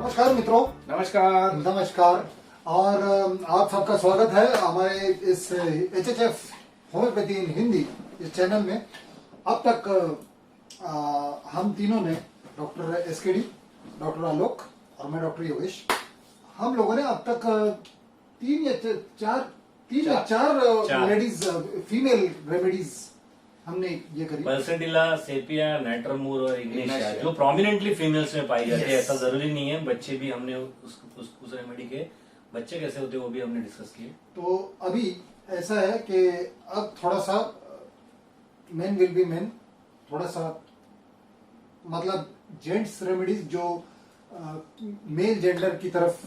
नमस्कार मित्रों। नमस्कार। नमस्कार और आप सबका स्वागत है हमारे इस HHF होम्योपैथी इन हिंदी इस चैनल में। अब तक हम तीनों ने डॉक्टर SKD, डॉक्टर आलोक और मैं डॉक्टर योगेश, हम लोगों ने अब तक तीन या चार लेडीज फीमेल रेमेडीज हमने ये करी। पल्सेटिला, सेपिया, नाइट्रोमूर और इग्नेशिया जो प्रोमिनेंटली फीमेल्स में पाई जाती है। ऐसा जरूरी नहीं है, बच्चे भी हमने उस रेमेडी के बच्चे कैसे होते हैं वो भी हमने डिस्कस किए। तो अभी ऐसा है कि अब थोड़ा सा मेन विल बी मेन, थोड़ा सा मतलब जेंट्स रेमेडीज जो मेल जेंडर की तरफ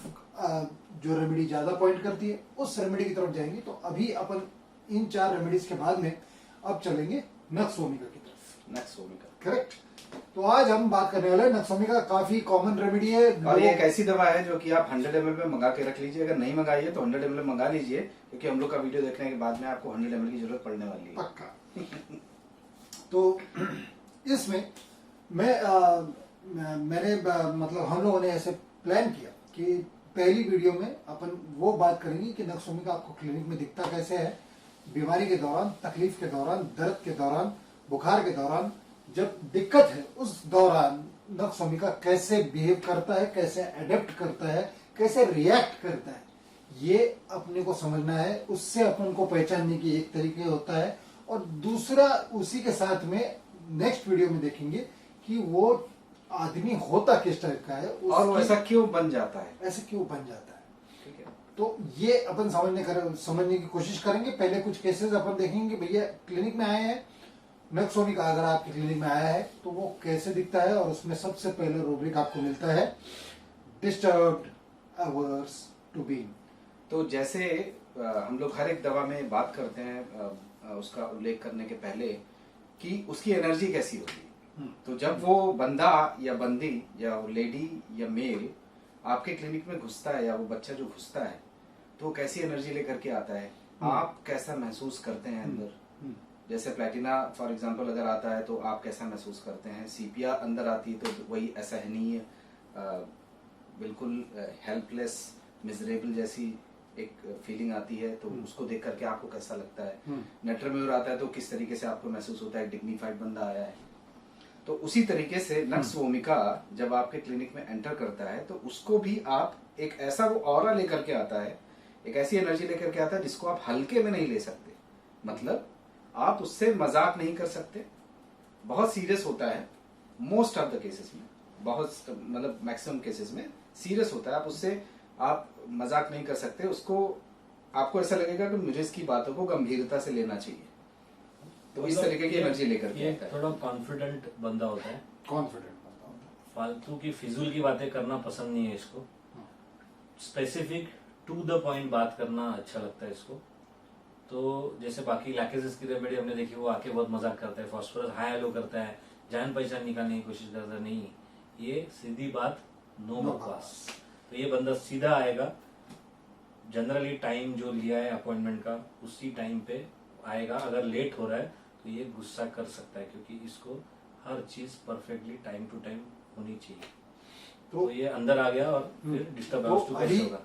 जो रेमेडी ज्यादा पॉइंट करती है उस रेमेडी की तरफ जाएंगे। तो अभी अपन इन 4 रेमेडीज के बाद में अब चलेंगे नक्सोमिका की तरफ। Nux vomica, correct. तो आज हम बात करने वाले हैं नक्सोमिका। काफी कॉमन रेमेडी है और ये एक ऐसी दवा है जो कि आप 100 ml में मंगा के रख लीजिए। अगर नहीं मंगाई है तो 100 ml मंगा लीजिए, क्योंकि हम लोग का वीडियो देखने के बाद में आपको 100 ml की जरूरत पड़ने वाली है पक्का। तो इसमें मैंने मतलब हम लोगों ने ऐसे प्लान किया कि पहली वीडियो में अपन वो बात करेंगे कि नक्सोमिका आपको क्लिनिक में दिखता कैसे है, बीमारी के दौरान, तकलीफ के दौरान, दर्द के दौरान, बुखार के दौरान, जब दिक्कत है उस दौरान नक्सोमिका कैसे बिहेव करता है, कैसे अडेप्ट करता है, कैसे रिएक्ट करता है, ये अपने को समझना है। उससे अपन को पहचानने की एक तरीके होता है, और दूसरा उसी के साथ में नेक्स्ट वीडियो में देखेंगे कि वो आदमी होता किस टाइप का है और वो ऐसा क्यों बन जाता है, ऐसे क्यों बन जाता है। ठीक है। तो ये अपन समझने की कोशिश करेंगे। पहले कुछ केसेस अपन देखेंगे, भैया क्लिनिक में आए हैं नक्सोमिका, अगर आपके क्लिनिक में आया है तो वो कैसे दिखता है। और उसमें सबसे पहले रूब्रिक आपको मिलता है डिस्टर्ब्ड, अवर्स टू बीइंग। तो जैसे हम लोग हर एक दवा में बात करते हैं उसका उल्लेख करने के पहले कि उसकी एनर्जी कैसी होगी। तो जब वो बंदा या बंदी या लेडी या मेल आपके क्लिनिक में घुसता है, या वो बच्चा जो घुसता है, तो कैसी एनर्जी लेकर के आता है, आप कैसा महसूस करते हैं अंदर। जैसे प्लेटिना फॉर एग्जांपल अगर आता है तो आप कैसा महसूस करते हैं, सीपिया अंदर आती है तो वही असहनीय, बिल्कुल हेल्पलेस, मिजरेबल जैसी एक फीलिंग आती है। तो उसको देख करके आपको कैसा लगता है। नाइट्रोमूर आता है तो किस तरीके से आपको महसूस होता है, डिग्निफाइड बंदा आया है। तो उसी तरीके से नक्सोमिका जब आपके क्लिनिक में एंटर करता है तो उसको भी आप एक ऐसा वो ऑरा लेकर के आता है, एक ऐसी एनर्जी लेकर के आता है जिसको आप हल्के में नहीं ले सकते। मतलब आप उससे मजाक नहीं कर सकते, बहुत सीरियस होता है मोस्ट ऑफ द केसेस में, बहुत मतलब मैक्सिमम केसेस में सीरियस होता है। आप उससे आप मजाक नहीं कर सकते, उसको आपको ऐसा लगेगा कि मुझे इसकी बातों को गंभीरता से लेना चाहिए। तो इस तरीके की एनर्जी लेकर के आता है। थोड़ा कॉन्फिडेंट बंदा होता है, कॉन्फिडेंट बंदा होता है, फालतू की फिजूल की बातें करना पसंद नहीं है इसको। स्पेसिफिक टू द पॉइंट बात करना अच्छा लगता है इसको। तो जैसे बाकी लैकेसिस की रेमेडी हमने देखी, वो आके बहुत मजाक करता है, फॉस्फोरस हाई हेलो करता है, जान पहचान निकालने की कोशिश करता है। नहीं, ये सीधी बात, नो बकवास। तो ये बंदा सीधा आएगा, जनरली टाइम जो लिया है अपॉइंटमेंट का उसी टाइम पे आएगा। अगर लेट हो रहा है तो ये गुस्सा कर सकता है, क्योंकि इसको हर चीज परफेक्टली टाइम टू टाइम होनी चाहिए। तो ये अंदर आ गया और फिर डिस्टर्ब होगा।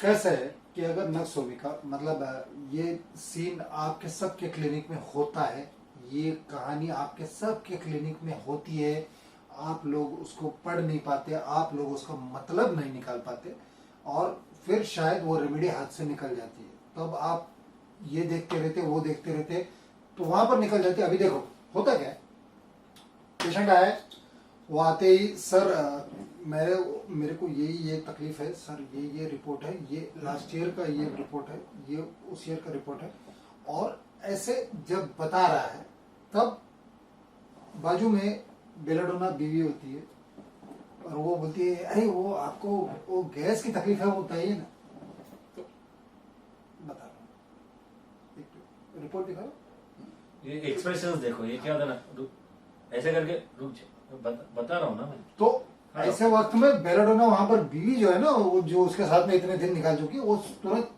कैसे है कि अगर नक्सोमिका मतलब ये सीन आपके सबके क्लिनिक में होता है, ये कहानी आपके सबके क्लिनिक में होती है, आप लोग उसको पढ़ नहीं पाते, आप लोग उसका मतलब नहीं निकाल पाते, और फिर शायद वो रेमेडी हाथ से निकल जाती है। तब आप ये देखते रहते, वो देखते रहते, तो वहां पर निकल जाती है। अभी देखो होता क्या है, पेशेंट आया है, वो आते ही सर मेरे को यही एक तकलीफ है सर, ये रिपोर्ट है, ये लास्ट ईयर का ये रिपोर्ट है, ये उस ईयर का रिपोर्ट है। और ऐसे जब बता रहा है तब बाजू में बेलाडोना बीवी होती है और वो बोलती है अरे वो आपको वो गैस की तकलीफ है वो बताइए ना। तो बता रहा हूँ, एक रिपोर्ट दिखा रहा ये एक्सप्रेशंस देखो, ये क्या होता है ना, ऐसे करके रुक बता रहा हूँ ना मैं। तो ऐसे वक्त में बेलाडोना वहां पर बीवी जो है ना, वो जो उसके साथ में इतने दिन निकाल चुकी है, वो तुरंत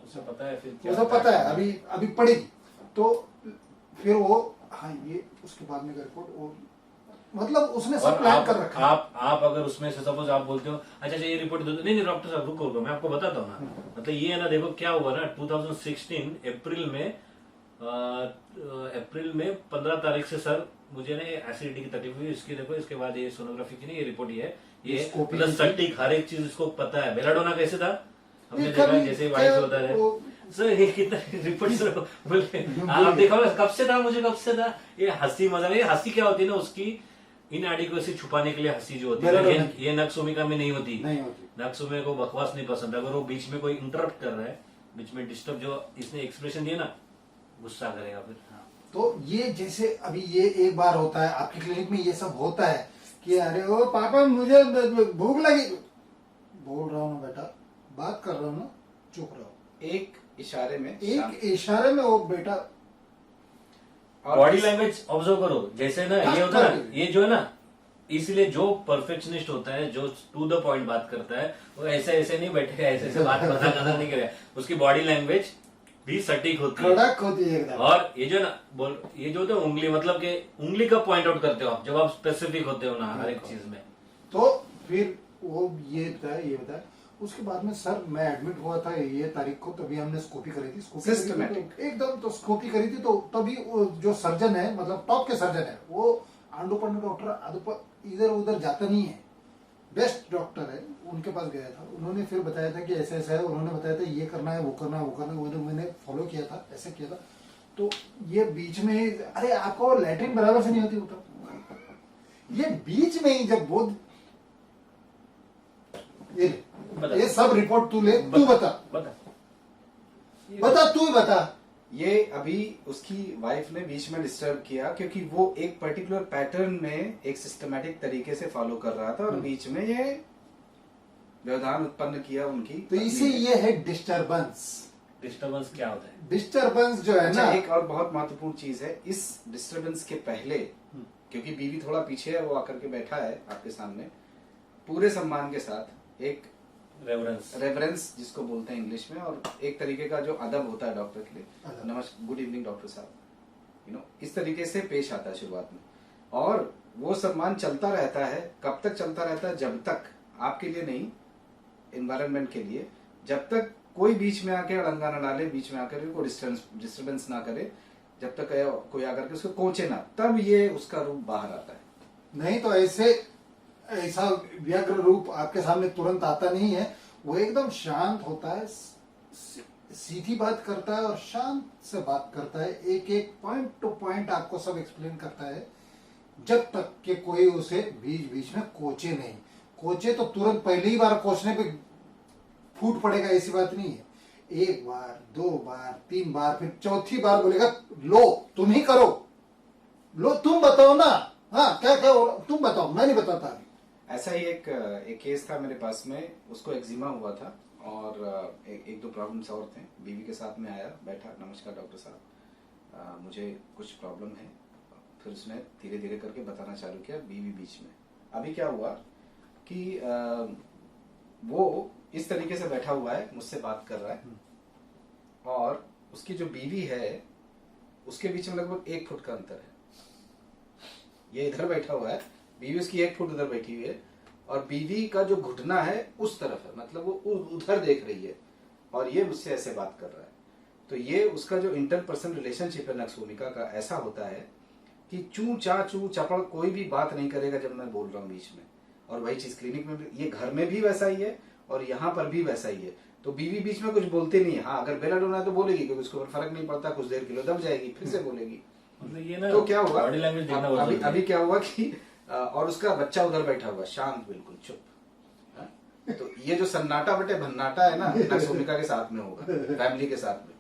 उसे पता है, फिर वो सब पता है, अभी पढ़ेगी। तो फिर वो हाँ ये उसके बाद में रिपोर्ट वो मतलब उसने सब प्लान कर रखा है। आप अगर उसमें से सपोज आप बोलते हो अच्छा ये रिपोर्ट दो, नहीं डॉक्टर साहब रुको मैं आपको बताता हूँ ना। मतलब ये है ना, देखो क्या हुआ ना, 2016 अप्रैल में 15 तारीख से सर मुझे ना एसिडिटी की तकलीफ हुई, इसकी देखो इसके बाद ये सोनोग्राफी की नहीं, ये रिपोर्ट ये मतलब सटीक हर एक चीज इसको पता है। बेलाडोना कैसे था हमने देखा, जैसे वाइफ होता है सर, ये कितना रिपोर्ट सर बोले आप देखा कब से था, मुझे कब से था। ये हंसी मजाक, ये हंसी क्या होती है ना, उसकी इनएडिक्वेसी छुपाने के लिए हंसी जो होती है, ये नक्सोमिका में नहीं होती। नक्सोमिका को बकवास नहीं पसंद, अगर वो बीच में कोई इंटरप्ट कर रहा है, बीच में डिस्टर्ब, जो इसने एक्सप्रेशन दिया ना, गुस्सा करेगा फिर। तो ये जैसे अभी ये एक बार होता है आपकी क्लिनिक में, ये सब होता है कि अरे ओ पापा मुझे भूख लगी, बोल रहा हूँ बेटा, बात कर रहा हूँ ना, चुप रहो। एक इशारे में वो बेटा बॉडी लैंग्वेज ऑब्जर्व करो। जैसे ना ये होता है, ये जो है ना, इसलिए जो परफेक्शनिस्ट होता है, जो टू द पॉइंट बात करता है, वो ऐसे ऐसे नहीं बैठेगा, ऐसे बात पता नहीं करेगा, उसकी बॉडी लैंग्वेज भी सटीक होती है, कड़क होती है एकदम। और ये जो ना ये जो होता है उंगली, मतलब कि उंगली का पॉइंट आउट करते हो आप जब आप स्पेसिफिक होते हो ना हर एक चीज में। तो फिर वो ये बताया उसके बाद में सर मैं एडमिट हुआ था ये तारीख को, तभी हमने स्कोपी करी थी, सिस्टमैटिक एकदम। तो स्कोपी करी थी, तो तभी जो सर्जन है, मतलब टॉप के सर्जन है, वो आंडोपंड डॉक्टर इधर उधर जाता नहीं है, बेस्ट डॉक्टर है, उनके पास गया था। उन्होंने फिर बताया था कि ऐसे ऐसा है, उन्होंने बताया था ये करना है, वो करना है, वो करना है, वो मैंने फॉलो किया था, ऐसे किया था। तो ये बीच में अरे आपको लैट्रिन बराबर से नहीं होती होता, ये बीच में ही जब बोध ये सब रिपोर्ट तू ले, तू बता तू ही बता। ये अभी उसकी वाइफ ने बीच में डिस्टर्ब किया, क्योंकि वो एक पर्टिकुलर पैटर्न में एक सिस्टमैटिक तरीके से फॉलो कर रहा था, और बीच में ये व्यवधान उत्पन्न किया उनकी। तो इसी ये है डिस्टर्बेंस। डिस्टर्बेंस क्या होता है? डिस्टर्बेंस जो है ना, एक और बहुत महत्वपूर्ण चीज है इस डिस्टर्बेंस के पहले, क्योंकि बीवी थोड़ा पीछे है, वो आकर के बैठा है आपके सामने पूरे सम्मान के साथ, एक रेवरेंस जिसको बोलते हैं इंग्लिश में, और एक तरीके का जो अदब होता है डॉक्टर के लिए, नमस्कार, गुड इवनिंग डॉक्टर साहब, इस तरीके से पेश आता है शुरुआत में। और वो सम्मान चलता रहता है, कब तक चलता रहता है? जब तक, आपके लिए नहीं, एनवायरनमेंट के लिए, जब तक कोई बीच में आके अड़ंगा ना डाले, बीच में आकर कोई डिस्टर्बेंस ना करे, जब तक कोई आकर के उसको कोचे ना, तब ये उसका रूप बाहर आता है। नहीं तो ऐसा व्यग्र रूप आपके सामने तुरंत आता नहीं है, वो एकदम शांत होता है, सीधी बात करता है और शांत से बात करता है, एक एक पॉइंट टू पॉइंट आपको सब एक्सप्लेन करता है, जब तक कि कोई उसे बीच बीच में कोचे नहीं। कोचे तो तुरंत पहली बार कोचने पे फूट पड़ेगा, ऐसी बात नहीं है। एक बार, दो बार, तीन बार, फिर चौथी बार बोलेगा लो तुम ही करो, लो तुम बताओ ना, हाँ क्या क्या तुम बताओ, मैं नहीं बताता अभी। ऐसा ही एक केस था मेरे पास में, उसको एक्जिमा हुआ था, और एक दो प्रॉब्लम्स और थे। बीवी के साथ में आया, बैठा, नमस्कार डॉक्टर साहब, मुझे कुछ प्रॉब्लम है। फिर उसने धीरे धीरे करके बताना चालू किया, बीवी बीच में। अभी क्या हुआ कि वो इस तरीके से बैठा हुआ है, मुझसे बात कर रहा है, और उसकी जो बीवी है उसके बीच में लगभग 1 फुट का अंतर है। ये इधर बैठा हुआ है, बीवी उसकी 1 फुट उधर बैठी हुई है, और बीवी का जो घुटना है उस तरफ है, मतलब वो उधर देख रही है, और ये मुझसे ऐसे बात कर रहा है। तो ये उसका जो इंटरपर्सनल रिलेशनशिप है नक्सोमिका का, ऐसा होता है कि चू चा चू चपड़ कोई भी बात नहीं करेगा जब मैं बोल रहा हूँ बीच में। और वही चीज क्लिनिक में भी, ये घर में भी वैसा ही है और यहाँ पर भी वैसा ही है। तो बीवी बीच में कुछ बोलते नहीं है, हाँ अगर बेलाडोना है तो बोलेगी, क्योंकि उसको फर्क नहीं पड़ता, कुछ देर के लिए दब जाएगी, फिर से बोलेगी। मतलब ये ना, तो क्या हुआ बॉडी लैंग्वेज देखना अभी क्या हुआ कि और उसका बच्चा उधर बैठा हुआ शांत बिल्कुल चुप। हाँ? तो ये जो सन्नाटा बटे भन्नाटा है ना नक्सोमिका के साथ में होगा, फैमिली के साथ में।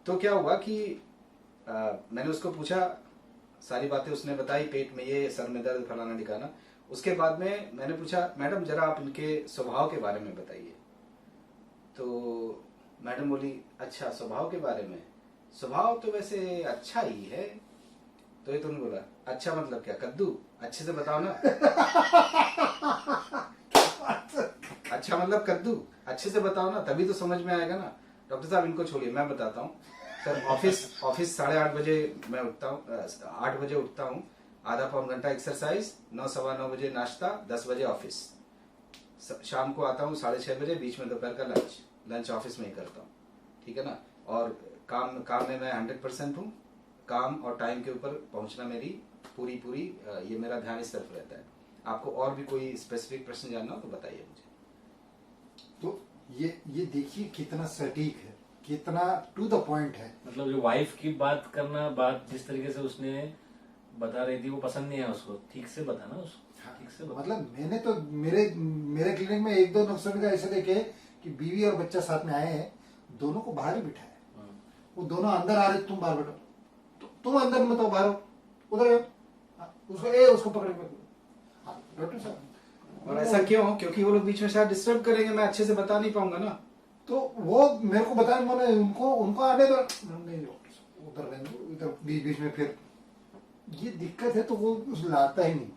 तो क्या हुआ कि मैंने उसको पूछा, सारी बातें उसने बताई, पेट में ये, सर में दर्द, फलाना ढिकाना। उसके बाद में मैंने पूछा, मैडम जरा आप इनके स्वभाव के बारे में बताइए। तो मैडम बोली, अच्छा स्वभाव के बारे में, स्वभाव तो वैसे अच्छा ही है। तो ये तुमने बोला, अच्छा मतलब क्या, कद्दू, अच्छे से बताओ ना। अच्छा मतलब कद्दू, अच्छे से बताओ ना, तभी तो समझ में आएगा ना। डॉक्टर साहब इनको छोड़िए, मैं बताता हूँ। सर ऑफिस 8:30 बजे मैं उठता हूँ, 8 बजे उठता हूँ, आधा पौन घंटा एक्सरसाइज, 9 सवा 9 बजे नाश्ता, 10 बजे ऑफिस, शाम को आता हूँ 6:30 बजे, बीच में दोपहर का लंच ऑफिस में ही करता हूँ, ठीक है ना। और काम में मैं 100% हूँ। काम और टाइम के ऊपर पहुंचना मेरी पूरी ये मेरा ध्यान इस तरफ रहता है। आपको और भी कोई स्पेसिफिक प्रश्न जानना हो तो बताइए मुझे। तो ये देखिए कितना सटीक है, कितना टू द पॉइंट है। मतलब जो वाइफ की बात करना, बात जिस तरीके से उसने बता रही थी वो पसंद नहीं है उसको, ठीक से बताना उसको। हाँ, ठीक से बता। मतलब मैंने तो मेरे क्लिनिक में 1-2 नक्सोमिका ऐसे देखे कि बीवी और बच्चा साथ में आए हैं, दोनों को बाहर ही बिठाया। वो दोनों अंदर आ रहे, तुम बाहर बैठो, तुम अंदर मत आओ, बाहर आओ, उधर आओ। उसको पकड़ के, डॉक्टर साहब। और ऐसा क्यों? क्योंकि वो लोग बीच में शायद डिस्टर्ब करेंगे, मैं अच्छे से बता नहीं पाऊंगा ना। तो वो मेरे को बताया, मैंने उनको आने दो, नहीं डॉक्टर साहब उधर रहने दो, इधर बीच में फिर ये दिक्कत है, तो वो उस लाता ही नहीं।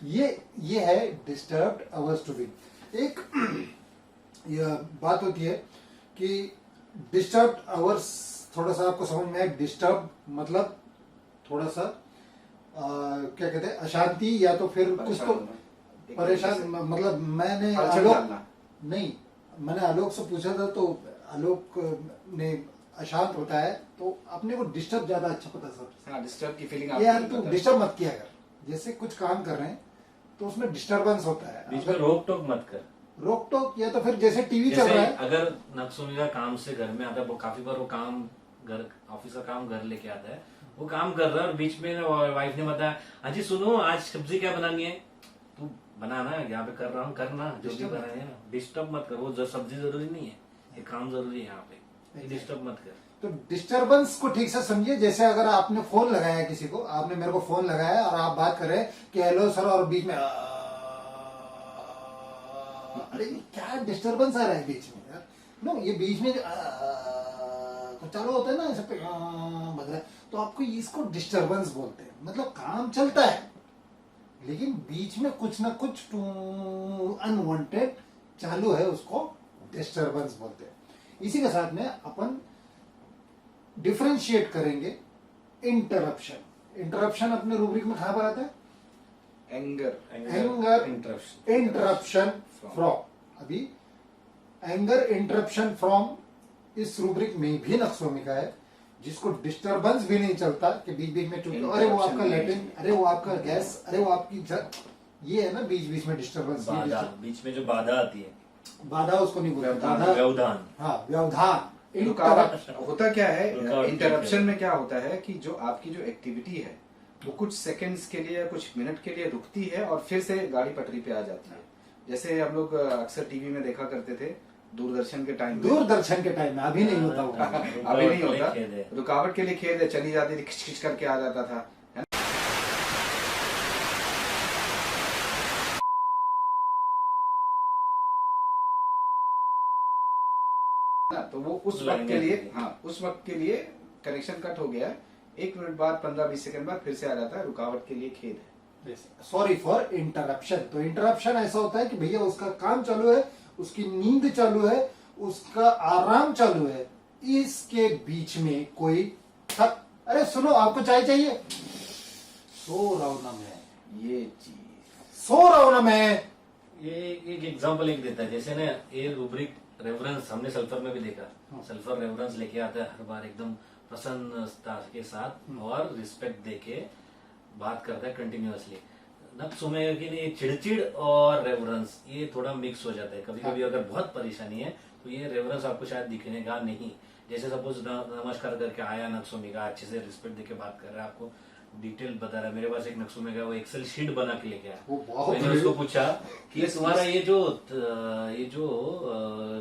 ये है डिस्टर्ब्ड आवर्स टू बी। एक ये बात होती है कि डिस्टर्ब्ड आवर्स, थोड़ा सा आपको समझ में आए, डिस्टर्ब मतलब थोड़ा सा क्या कहते हैं, अशांति या तो फिर कुछ तो परेशान। मतलब मैंने आलोक से पूछा था, तो आलोक ने अशांत होता है, तो अपने को डिस्टर्ब ज्यादा अच्छा पता सर। हाँ, डिस्टर्ब की फीलिंग यार तू डिस्टर्ब मत किया कर, जैसे कुछ काम कर रहे हैं तो उसमें डिस्टर्बेंस होता है, बीच में रोक टोक मत कर। रोक टोक, या तो फिर जैसे टीवी चल रहा है। अगर नक्सोमिका काम से घर में आता है, वो काफी बार वो काम घर, ऑफिस का काम घर लेके आता है, वो काम कर रहा है और बीच में वाइफ ने बताया, हाँ जी सुनो आज सब्जी क्या बनानी है, तू बनाना, यहाँ पे कर रहा हूँ, करना जो भी कर रहे हैं ना, डिस्टर्ब मत कर। वो जो सब्जी जरूरी नहीं है, ये काम जरूरी है यहाँ पे, डिस्टर्ब मत कर। तो डिस्टर्बेंस को ठीक से समझिए। जैसे अगर आपने फोन लगाया किसी को, आपने मेरे को फोन लगाया और आप बात कर रहे हैं कि हेलो सर, और बीच में अरे क्या डिस्टर्बेंस आ रहा है बीच में यार। नो, ये बीच में तो चालू होता है ना ऐसे बज रहा है, तो आपको इसको डिस्टर्बेंस बोलते हैं। मतलब काम चलता है लेकिन बीच में कुछ ना कुछ अनवांटेड चालू है, उसको डिस्टर्बेंस बोलते हैं। इसी के साथ में अपन डिफरेंशिएट करेंगे इंटरप्शन। इंटरप्शन अपने रूब्रिक में कहां पर आता है? Anger interruption from. अभी एंगर इंटरप्शन फ्रॉम इस रूब्रिक में भी नक्सोमिका है, जिसको डिस्टरबेंस भी नहीं चलता कि बीच बीच में चूक, अरे वो आपका लैट्रिन, अरे वो आपका गैस, अरे वो आपकी ये है ना बीच बीच में डिस्टरबेंस, बीच में जो बाधा आती है, बाधा उसको नहीं बोलते, व्यवधान। हाँ, व्यवधान। होता क्या है इंटरप्शन में, क्या होता है कि जो आपकी जो एक्टिविटी है वो कुछ सेकंड्स के लिए, कुछ मिनट के लिए रुकती है और फिर से गाड़ी पटरी पे आ जाती है। जैसे हम लोग अक्सर टीवी में देखा करते थे दूरदर्शन के टाइम में, अभी नहीं होता होगा। अभी नहीं होता, रुकावट के लिए खेद है, चली जाती थी, खिच खिच करके आ जाता था, है ना। तो वो उस वक्त के लिए, हाँ उस वक्त के लिए कनेक्शन कट हो गया, 1 मिनट बाद 15-20 सेकंड बाद फिर से आ जाता है, रुकावट के लिए खेद है। Sorry for interruption. तो इंटरप्शन ऐसा होता है कि भैया उसका काम चालू है, उसकी नींद चालू है, उसका आराम चालू है, इसके बीच में कोई अरे सुनो आपको चाय चाहिए, सो रहा हूं ना मैं, ये चीज सो रहा हूं ना मैं। ये एक एग्जांपल एक देता है, जैसे ना ये रूब्रिक रेफरेंस हमने सल्फर में भी देखा, सल्फर रेफरेंस लेके आता है हर बार एकदम प्रसन्नता के साथ और रिस्पेक्ट देके बात करता है कंटिन्यूअसली। नक्सोमिका की नहीं, चिड़चिड़ और रेफरेंस ये थोड़ा मिक्स हो जाता है। कभी कभी अगर बहुत परेशानी है तो ये रेफरेंस आपको शायद दिखनेगा नहीं। जैसे सपोज नमस्कार करके आया नक्सोमिका, अच्छे से रिस्पेक्ट देके बात कर रहा है, आपको डिटेल बता रहा है। मेरे पास एक नक्सुमे का वो एक्सेल शीट बना के लेके आया। वो बहुत मैंने बड़ी- उसको पूछा कि तुम्हारा ये जो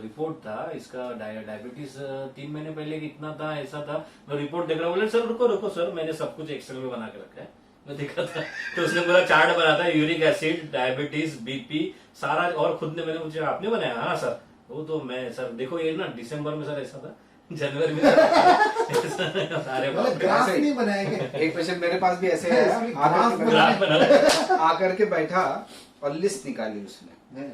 रिपोर्ट था इसका डायबिटीज 3 महीने पहले कितना था, ऐसा था। मैं रिपोर्ट देख रहा हूँ, बोले सर रुको रुको सर, मैंने सब कुछ एक्सेल में बना के रखा है। मैं देखा था तो उसने पूरा चार्ट बना था, यूरिक एसिड, डायबिटीज, बीपी सारा। और खुद ने, मैंने पूछा आपने बनाया? हाँ सर। वो तो मैं सर देखो ये ना दिसंबर में सर ऐसा था, जनवरी में सारे मतलब ग्राफ नहीं बनाएंगे। एक पेशेंट मेरे पास भी ऐसे आया, इसमें ग्राफ बना आकर के बैठा और लिस्ट निकाली उसने।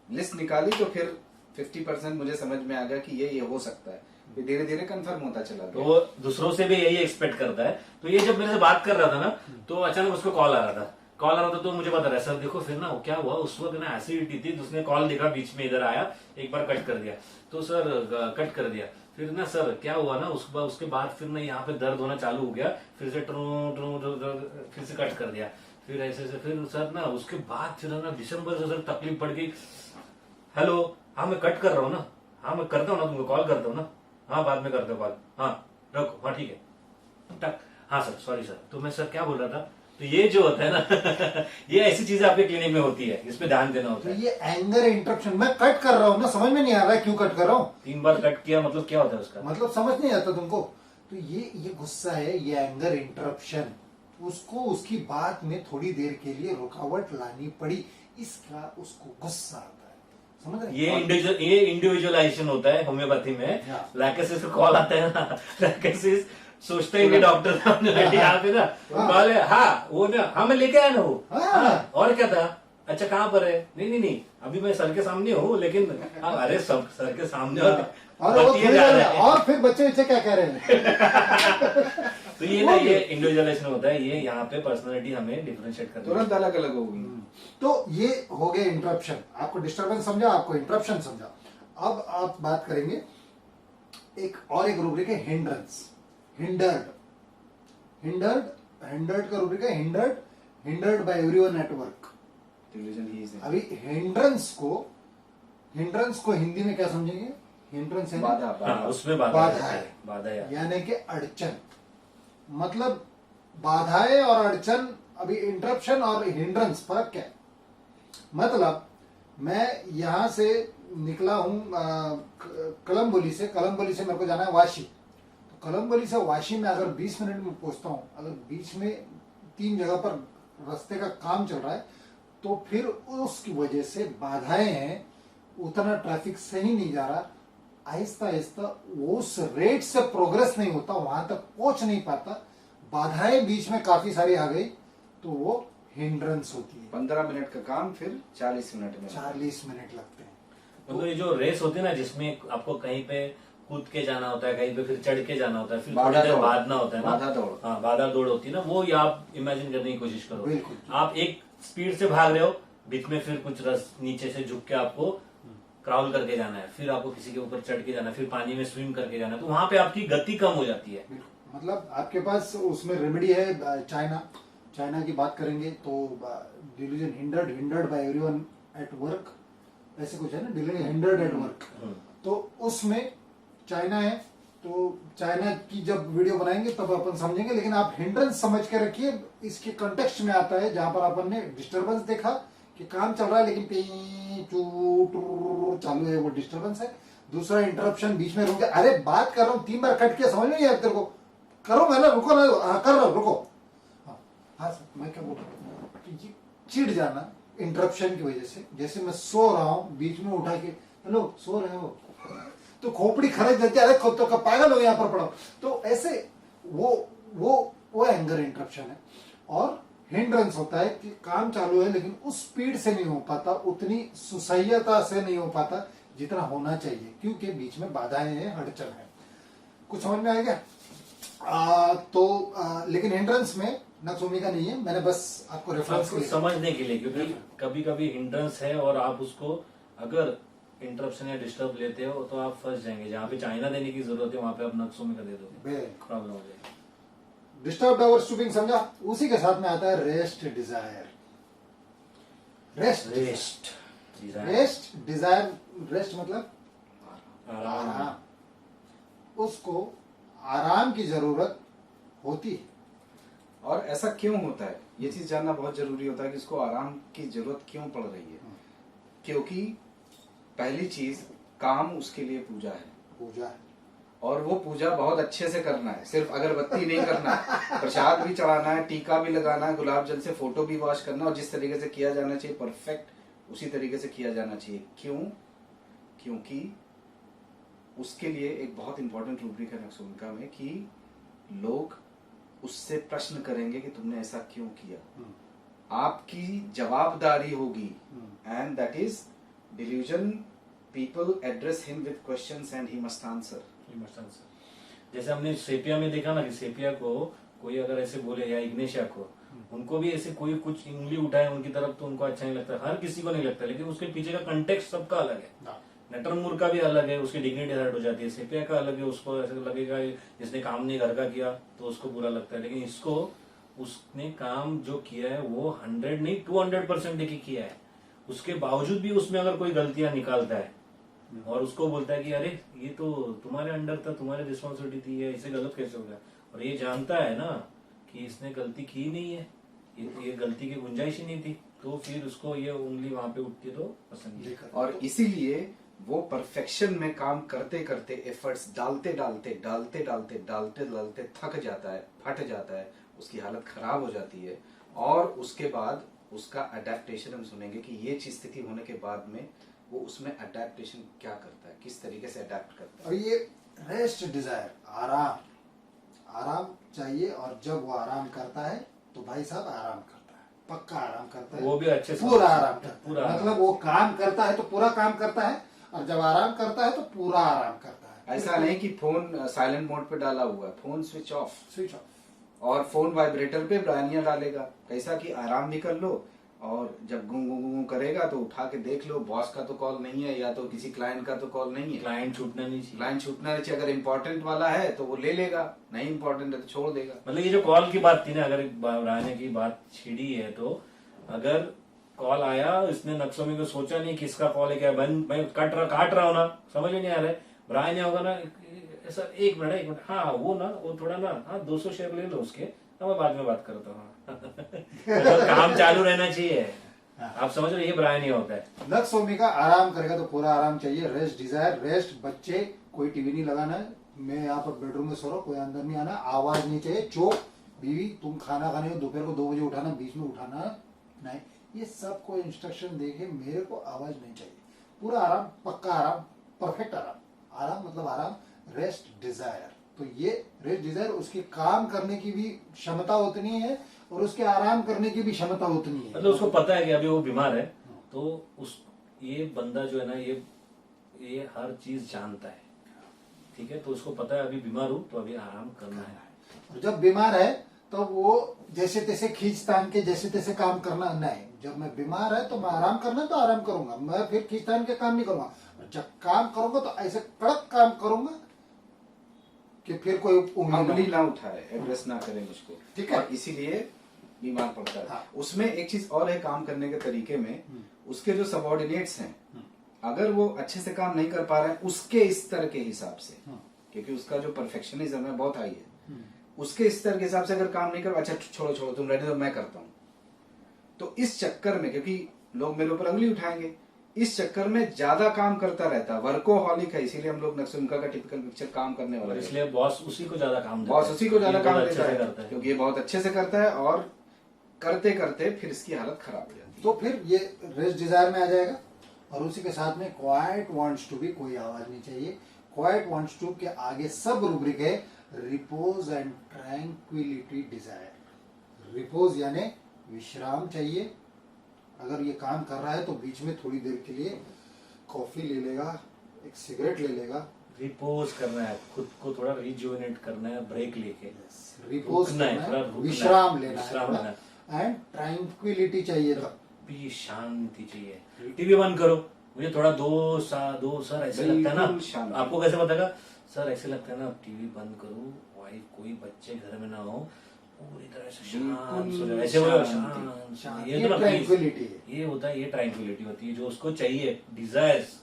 लिस्ट निकाली तो फिर 50% मुझे समझ में आ गया कि ये हो सकता है। फिर धीरे धीरे कंफर्म होता चला तो गया। वो दूसरों से भी यही एक्सपेक्ट करता है। तो ये जब मेरे से बात कर रहा था ना, तो अचानक उसको कॉल आ रहा था तो मुझे बता रहा है सर देखो फिर ना वो क्या हुआ, उस वक्त ना एसिडिटी थी। तो उसने कॉल देखा, बीच में इधर आया, एक बार कट कर दिया। तो सर कट कर दिया। फिर ना सर क्या हुआ ना, उसके बाद फिर ना यहाँ पे दर्द होना चालू हो गया। फिर से फिर से कट कर दिया। फिर ऐसे से फिर सर ना उसके बाद फिर ना दिसंबर से सर तकलीफ पड़ गई। हेलो, हाँ मैं कट कर रहा हूँ ना, हाँ मैं करता हूँ ना, तुमको कॉल करता हूँ ना, हाँ बाद में करते हो कॉल, हाँ रखो, हाँ ठीक है टक, हाँ सर सॉरी सर। तो मैं सर क्या बोल रहा था, तो ये जो होता है ना ये ऐसी चीजें आपके क्लिनिक में होती है, इस पे ध्यान देना होता तो है। ये एंगर इंटरप्शन, मैं कट कर रहा हूँ ना, समझ में नहीं आ रहा है क्यों कट कर रहा हूँ। 3 बार कट किया मतलब क्या होता है उसका? मतलब समझ नहीं आता तुमको। तो ये गुस्सा है, ये एंगर इंटरप्शन। उसको उसकी बात में थोड़ी देर के लिए रुकावट लानी पड़ी, इसका उसको गुस्सा आता है। समझ रहे? ये इंडिविजुअलाइजेशन होता है होम्योपैथी में। हाँ। लैकेसिस को कॉल आता है ना, लैकेसिस सोचते हैं कि डॉक्टर सामने बैठे यहाँ पे ना, हाँ। कॉल है, हाँ वो ना, हाँ मैं लेके आया ना वो, हाँ। हाँ और क्या था, अच्छा कहाँ पर है, नहीं अभी मैं सर के सामने हूँ, लेकिन हाँ, अरे सब सर के सामने और वो बतिए थोड़ी जा देर रहे में, हैं। और फिर बच्चे बच्चे क्या कह रहे हैं। तो ये ना, ये इंडिविजुअलाइजेशन होता है। ये यहाँ पे पर्सनालिटी हमें डिफरेंशिएट करनी है। तुरंत अलग अलग होगी। तो ये हो गया इंटरप्शन। आपको डिस्टरबेंस समझा, आपको इंटरप्शन समझा। अब आप बात करेंगे एक रूब्रिक है हिंड्रेंस, हिंडर्ड। हिंडर्ड का रूब्रिक है hindered by everyone at work. Division ही है। अभी हिंड्रेंस को हिंदी में क्या समझेंगे? हिंड्रेंस है बाधा, हाँ, बाधा। उसमें बाधा है। बाधा है। यानी कि अड़चन, मतलब बाधाएं और अड़चन। अभी इंटरप्शन और हिंड्रेंस फर्क क्या है? मतलब मैं यहां से निकला हूं कलमबोली से मेरे को जाना है वाशी। तो कलमबोली से वाशी में अगर 20 मिनट में पहुंचता हूं, अगर बीच में 3 जगह पर रास्ते का काम चल रहा है, तो फिर उसकी वजह से बाधाएं हैं, उतना ट्रैफिक सही नहीं जा रहा, आहिस्ता आहिस्ता उस रेट से प्रोग्रेस नहीं होता, वहां तक पहुंच नहीं पाता, बाधाएं बीच में काफी सारी आ गई, तो वो हिंड्रेंस होती है। 15 मिनट का काम फिर 40 मिनट में। 40 मिनट लगते हैं। मतलब ये जो रेस होती है ना, जिसमें आपको कहीं पे कूद के जाना होता है, कहीं पे फिर चढ़ के जाना होता है, फिर थोड़ी बाधा देर दौड़। भागना होता है ना, बाधा दौड़। हाँ बाधा दौड़ होती है ना, वो ये आप इमेजिन करने की कोशिश करो। बिल्कुल। आप एक स्पीड से भाग रहे हो, बीच में फिर कुछ रस नीचे से झुक के आपको क्राउल करके जाना है, फिर आपको किसी के ऊपर चढ़ के जाना है, फिर पानी में स्विम करके जाना है, तो वहां पे आपकी गति कम हो जाती है। मतलब आपके पास उसमें रेमेडी है। चाइना की बात करेंगे तो delusion hindered by everyone at work, ऐसे कुछ है ना, डिलीजन हिंडर्ड एट वर्क। तो उसमें चाइना है, तो चाइना की जब वीडियो बनाएंगे तब अपन समझेंगे, लेकिन आप हिंड्रेंस समझ के रखिए। इसके कंटेक्स्ट में आता है जहां पर अपन ने डिस्टरबेंस देखा कि काम चल रहा है लेकिन पी चू टू चालू है, वो डिस्टरबेंस है। दूसरा इंटरप्शन, बीच में रुक गया, अरे बात कर रहा हूँ 3 बार कट किया, समझ में नहीं आया तेरे को, करो मैं ना, रुको ना, कर रहा हूँ रुको। हाँ सर, मैं क्या बोल रहा हूँ कि ये चिढ़ जाना इंटरप्शन की वजह से। जैसे मैं सो रहा हूँ, बीच में उठा के हेलो सो रहे हो, तो खोपड़ी खरच जाती है, अरे खुद तो कब पागल हो यहाँ पर पड़ा। तो ऐसे वो एंगर इंटरप्शन है। और हिंड्रेंस होता है कि काम चालू है लेकिन उस स्पीड से नहीं हो पाता, उतनी सुसह्यता से नहीं हो पाता जितना होना चाहिए, क्योंकि बीच में बाधाएं हैं, अड़चन है। कुछ समझ में आएगा? लेकिन हिंड्रेंस में नक्सोमी का नहीं है, मैंने बस आपको रेफरेंस आपको समझने के लिए, क्योंकि कभी कभी हिंड्रेंस है और आप उसको अगर इंटरप्शन या डिस्टर्ब लेते हो तो आप फंस जाएंगे। जहाँ पे चाइना देने की जरूरत है वहां पे आप नक्सोमी का दे दोगे, प्रॉब्लम हो जाएगी। डिस्टर्ब आवर स्टूपिंग समझा? उसी के साथ में आता है rest desire. Rest desire, rest मतलब आराम। उसको आराम की जरूरत होती है। और ऐसा क्यों होता है, ये चीज जानना बहुत जरूरी होता है कि उसको आराम की जरूरत क्यों पड़ रही है। क्योंकि पहली चीज, काम उसके लिए पूजा है, पूजा है, और वो पूजा बहुत अच्छे से करना है, सिर्फ अगरबत्ती नहीं करना है, प्रसाद भी चढ़ाना है, टीका भी लगाना है, गुलाब जल से फोटो भी वॉश करना, और जिस तरीके से किया जाना चाहिए परफेक्ट उसी तरीके से किया जाना चाहिए। क्यों? क्योंकि उसके लिए एक बहुत इंपॉर्टेंट रूब्रिक है नक्सोमिका में कि लोग उससे प्रश्न करेंगे कि तुमने ऐसा क्यों किया, आपकी जवाबदारी होगी, and that is delusion. People address him with questions and he must answer. जैसे हमने सेपिया में देखा ना कि सेपिया को कोई अगर ऐसे बोले, या इग्नेशिया को, उनको भी ऐसे कोई कुछ उंगली उठाए उनकी तरफ तो उनको अच्छा नहीं लगता, हर किसी को नहीं लगता, लेकिन उसके पीछे का कंटेक्स्ट सबका अलग है। नटरमूर का भी अलग है, उसकी डिग्निटी हर्ट हो जाती है, सेपिया का अलग है, उसको ऐसा लगेगा जिसने काम नहीं घर का किया तो उसको बुरा लगता है, लेकिन इसको उसने काम जो किया है वो 100 नहीं 200% देखिए किया है, उसके बावजूद भी उसमें अगर कोई गलतियां निकालता है और उसको बोलता है कि अरे ये तो तुम्हारे अंडर था, तुम्हारी रिस्पॉन्सिबिलिटी थी, है इसे गलत कैसे हो गया, और ये जानता है ना कि इसने गलती की नहीं है, ये गलती की गुंजाइश ही नहीं थी, तो फिर उसको ये उंगली वहां पे उठती तो पसंद नहीं। और इसीलिए वो परफेक्शन में काम करते करते, एफर्ट्स डालते डालते डालते डालते डालते डालते थक जाता है, फट जाता है, उसकी हालत खराब हो जाती है, और उसके बाद उसका अडेप्टेशन हम सुनेंगे कि ये चीज स्थिति होने के बाद में वो उसमें अडेप्टेशन क्या करता है, किस तरीके से अडेप्ट करता है। और ये रेस्ट डिजायर, आराम चाहिए, और जब वो आराम करता है तो भाई साहब आराम करता है, पक्का आराम करता है, वो भी अच्छे से पूरा आराम करता है, पूरा मतलब वो काम करता है तो पूरा काम करता है, और जब आराम करता है तो पूरा आराम करता है। ऐसा नहीं कि फोन साइलेंट मोड पे डाला हुआ है, फोन स्विच ऑफ, और फोन वाइब्रेटर पे ब्रानिया डालेगा, कैसा कि आराम भी कर लो, और जब गुं गुं गुं करेगा तो उठा के देख लो, बॉस का तो कॉल नहीं है, या तो किसी क्लाइंट का तो कॉल नहीं है, क्लाइंट छूटना नहीं चाहिए, अगर इम्पोर्टेंट वाला है तो वो ले लेगा, नहीं इम्पोर्टेंट है तो छोड़ देगा। मतलब ये जो कॉल की बात थी ना, अगर ब्रायन की बात छिड़ी है, तो अगर कॉल आया, इसने नक्सोमी को सोचा नहीं किसका कॉल है, क्या मैं काट रहा हूँ ना, समझ में नहीं आ रहा है, ब्रायन होगा ना ऐसा, एक मिनट हाँ वो ना, वो थोड़ा ना, हाँ 200 शेयर ले लो उसके, मैं बाद में बात करता हूँ। मतलब काम चालू रहना चाहिए, आप समझ रहे, ये ब्रायन ही होता है। नक्सोमिका आराम करेगा तो पूरा आराम चाहिए, रेस्ट डिजायर, रेस्ट, बच्चे कोई टीवी नहीं लगाना है, मैं यहाँ पर बेडरूम में सो रहा हूँ, कोई अंदर नहीं आना, आवाज नहीं चाहिए, चुप, बीवी तुम खाना खाने को दोपहर को 2 बजे उठाना, बीच में उठाना नहीं, ये सब को इंस्ट्रक्शन देके मेरे को आवाज नहीं चाहिए, पूरा आराम, पक्का आराम, परफेक्ट आराम मतलब आराम, रेस्ट डिजायर। तो ये रेस्ट डिजायर, उसके काम करने की भी क्षमता उतनी है और उसके आराम करने की भी क्षमता उतनी है, मतलब उसको पता है कि अभी वो बीमार है, तो उस ये बंदा जो है ना, ये हर चीज जानता है, ठीक है, तो उसको पता है अभी बीमार हूं तो अभी आराम करना है, और जब बीमार है तो वो जैसे तैसे खींचतान के जैसे तैसे काम करना नहीं, जब मैं बीमार है तो मैं आराम करना है तो आराम करूंगा, मैं फिर खींचतान के काम नहीं करूंगा, जब काम करूंगा तो ऐसे कड़क काम करूंगा कि फिर कोई उंगली ना उठाए, एड्रेस ना करे मुझको, ठीक है, और इसीलिए बीमार पड़ता है। हाँ। उसमें एक चीज और है काम करने के तरीके में, उसके जो सबॉर्डिनेट्स हैं, अगर वो अच्छे से काम नहीं कर पा रहे हैं उसके स्तर के हिसाब से, क्योंकि उसका जो परफेक्शनिज्म है बहुत हाई है, उसके स्तर के हिसाब से अगर काम नहीं कर, अच्छा छोड़ो तुम रेडी, तो मैं करता हूं, तो इस चक्कर में, क्योंकि लोग मेरे ऊपर उंगली उठाएंगे, इस चक्कर में ज्यादा काम करता रहता है, वर्कोहॉलिक है, इसीलिए हम लोग नक्सोमिका का टिपिकल पिक्चर काम करने वाला है, इसलिए बॉस उसी को ज्यादा काम देता बॉस उसी को ज्यादा काम अच्छे देता से है, करता है, क्योंकि ये बहुत अच्छे से करता है, और करते करते फिर इसकी हालत खराब हो जाती है। तो फिर ये रेस्ट डिजायर में आ जाएगा, और उसी के साथ में क्वाइट वांट्स टू भी, कोई आवाज नहीं चाहिए, क्वाइट वांट्स टू के आगे सब रूब्रिक है, repose and tranquillity desire. Repose यानी विश्राम चाहिए, अगर ये काम कर रहा है तो बीच में थोड़ी देर के लिए कॉफी ले लेगा, एक सिगरेट ले लेगा, रिपोज करना है, खुद को थोड़ा रिजुवेनेट करना है, ब्रेक लेके रिपोज रुकना है, करना थोड़ा है, रुकना है, विश्राम लेना विश्राम लेना है, एंड ट्रैंक्विलिटी चाहिए तब भी, शांति चाहिए, टीवी बंद करो, मुझे थोड़ा दो सर ऐसे लगता है बिल्कुल ना, शांति। आपको कैसे बताएगा सर, ऐसे लगता है ना, टीवी बंद करो, वाइफ कोई बच्चे घर में ना हो, पूरी तरह से शांत हो जाए, ऐसे हो शांत, ये तो ना ट्रैंक्विलिटी है, ये होता है, ये ट्रैंक्विलिटी होती है जो उसको चाहिए, डिजायर्स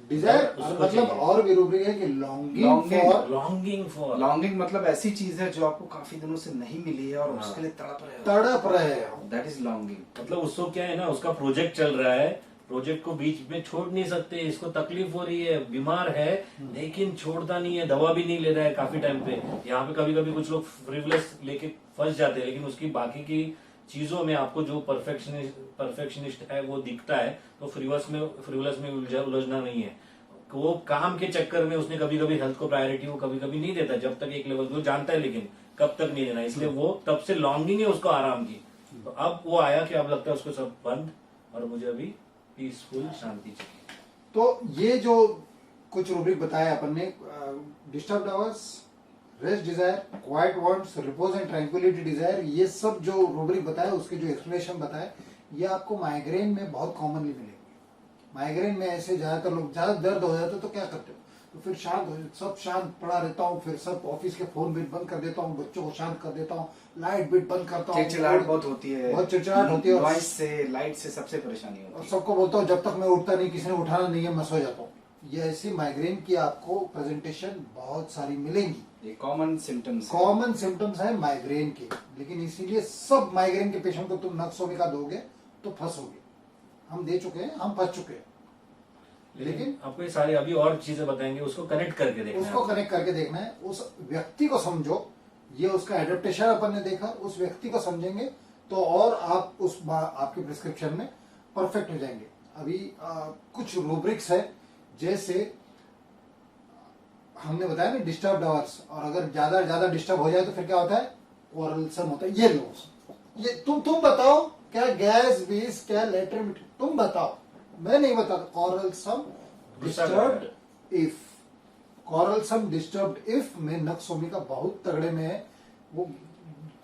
डिजायर उसको मतलब चाहिए। और भी रूब्रिक है कि लॉन्गिंग Longing। फॉर, लॉन्गिंग मतलब ऐसी चीज है जो आपको काफी दिनों से नहीं मिली है और हाँ। उसके लिए तड़प रहे हो, तड़प रहे हो। That is longing. मतलब उसको क्या है ना, उसका प्रोजेक्ट चल रहा है, प्रोजेक्ट को बीच में छोड़ नहीं सकते, इसको तकलीफ हो रही है, बीमार है, लेकिन छोड़ता नहीं है, दवा भी नहीं ले रहा है काफी टाइम पे। यहाँ पे कभी कभी कुछ लोग फ्रिवलेस लेके फंस जाते हैं, लेकिन उसकी बाकी की चीजों में आपको जो परफेक्शनिस्ट है वो दिखता है, तो फ्रिवलेस में उलझना नहीं है। वो काम के चक्कर में उसने कभी कभी हेल्थ को प्रायोरिटी वो कभी कभी नहीं देता, जब तक एक लेवल वो जानता है, लेकिन कब तक नहीं देना, इसलिए वो तब से लॉन्गिंग है उसको आराम की। तो अब वो आया कि अब लगता है उसको सब बंद, और मुझे अभी पीसफुल शांति चाहिए। तो ये जो कुछ रूब्रिक बताया अपन ने, disturbed hours, rest desire, quiet wants, repose and tranquillity desire, ये सब जो रूब्रिक बताया, उसके जो एक्सप्लेनेशन बताए, ये आपको माइग्रेन में बहुत कॉमनली मिलेगी। माइग्रेन में ऐसे ज्यादातर लोग, ज्यादा दर्द हो जाता है तो क्या करते हो, तो फिर सब शांत पड़ा रहता हूँ, फिर सब ऑफिस के फोन बिट बंद कर देता हूँ, बच्चों को शांत कर देता हूँ, लाइट बिट बंद करता हूँ, चिड़चिड़ाहट बहुत होती है, बहुत चिड़चिड़ाहट होती है, और नॉइस से, लाइट से सबसे परेशानी और होती है। सबको बोलता हूँ जब तक मैं उठता नहीं, किसी ने उठाना नहीं है, मैं सो जाता हूँ। ये ऐसी माइग्रेन की आपको प्रेजेंटेशन बहुत सारी मिलेंगी। ये कॉमन सिम्टम्स कॉमन सिम्टम्स है माइग्रेन के, लेकिन इसीलिए सब माइग्रेन के पेशेंट को तुम नक्सोमिका दोगे तो फंसोगे। हम दे चुके हैं, हम फंस चुके हैं। लेकिन आपको ये सारी अभी और चीजें बताएंगे, उसको कनेक्ट करके देखना है उसको आपको। कनेक्ट करके देखना है, उस व्यक्ति को समझो। ये उसका एडेप्टेशन अपन ने देखा, उस व्यक्ति को समझेंगे तो और आप आपके प्रिस्क्रिप्शन में परफेक्ट हो जाएंगे। अभी कुछ रूब्रिक्स है, जैसे हमने बताया ना डिस्टर्ब्ड आवर्स, और अगर ज्यादा डिस्टर्ब हो जाए तो फिर क्या होता है, ओरलसम होता है। ये लो, ये तुम बताओ क्या गैस बीस क्या लेटर, तुम बताओ, मैं नहीं बताता। ओरलसम डिस्टर्ब्ड इफ, कॉरलसम डिस्टर्ब्ड इफ में नक्सोमिका बहुत तगड़े में है। वो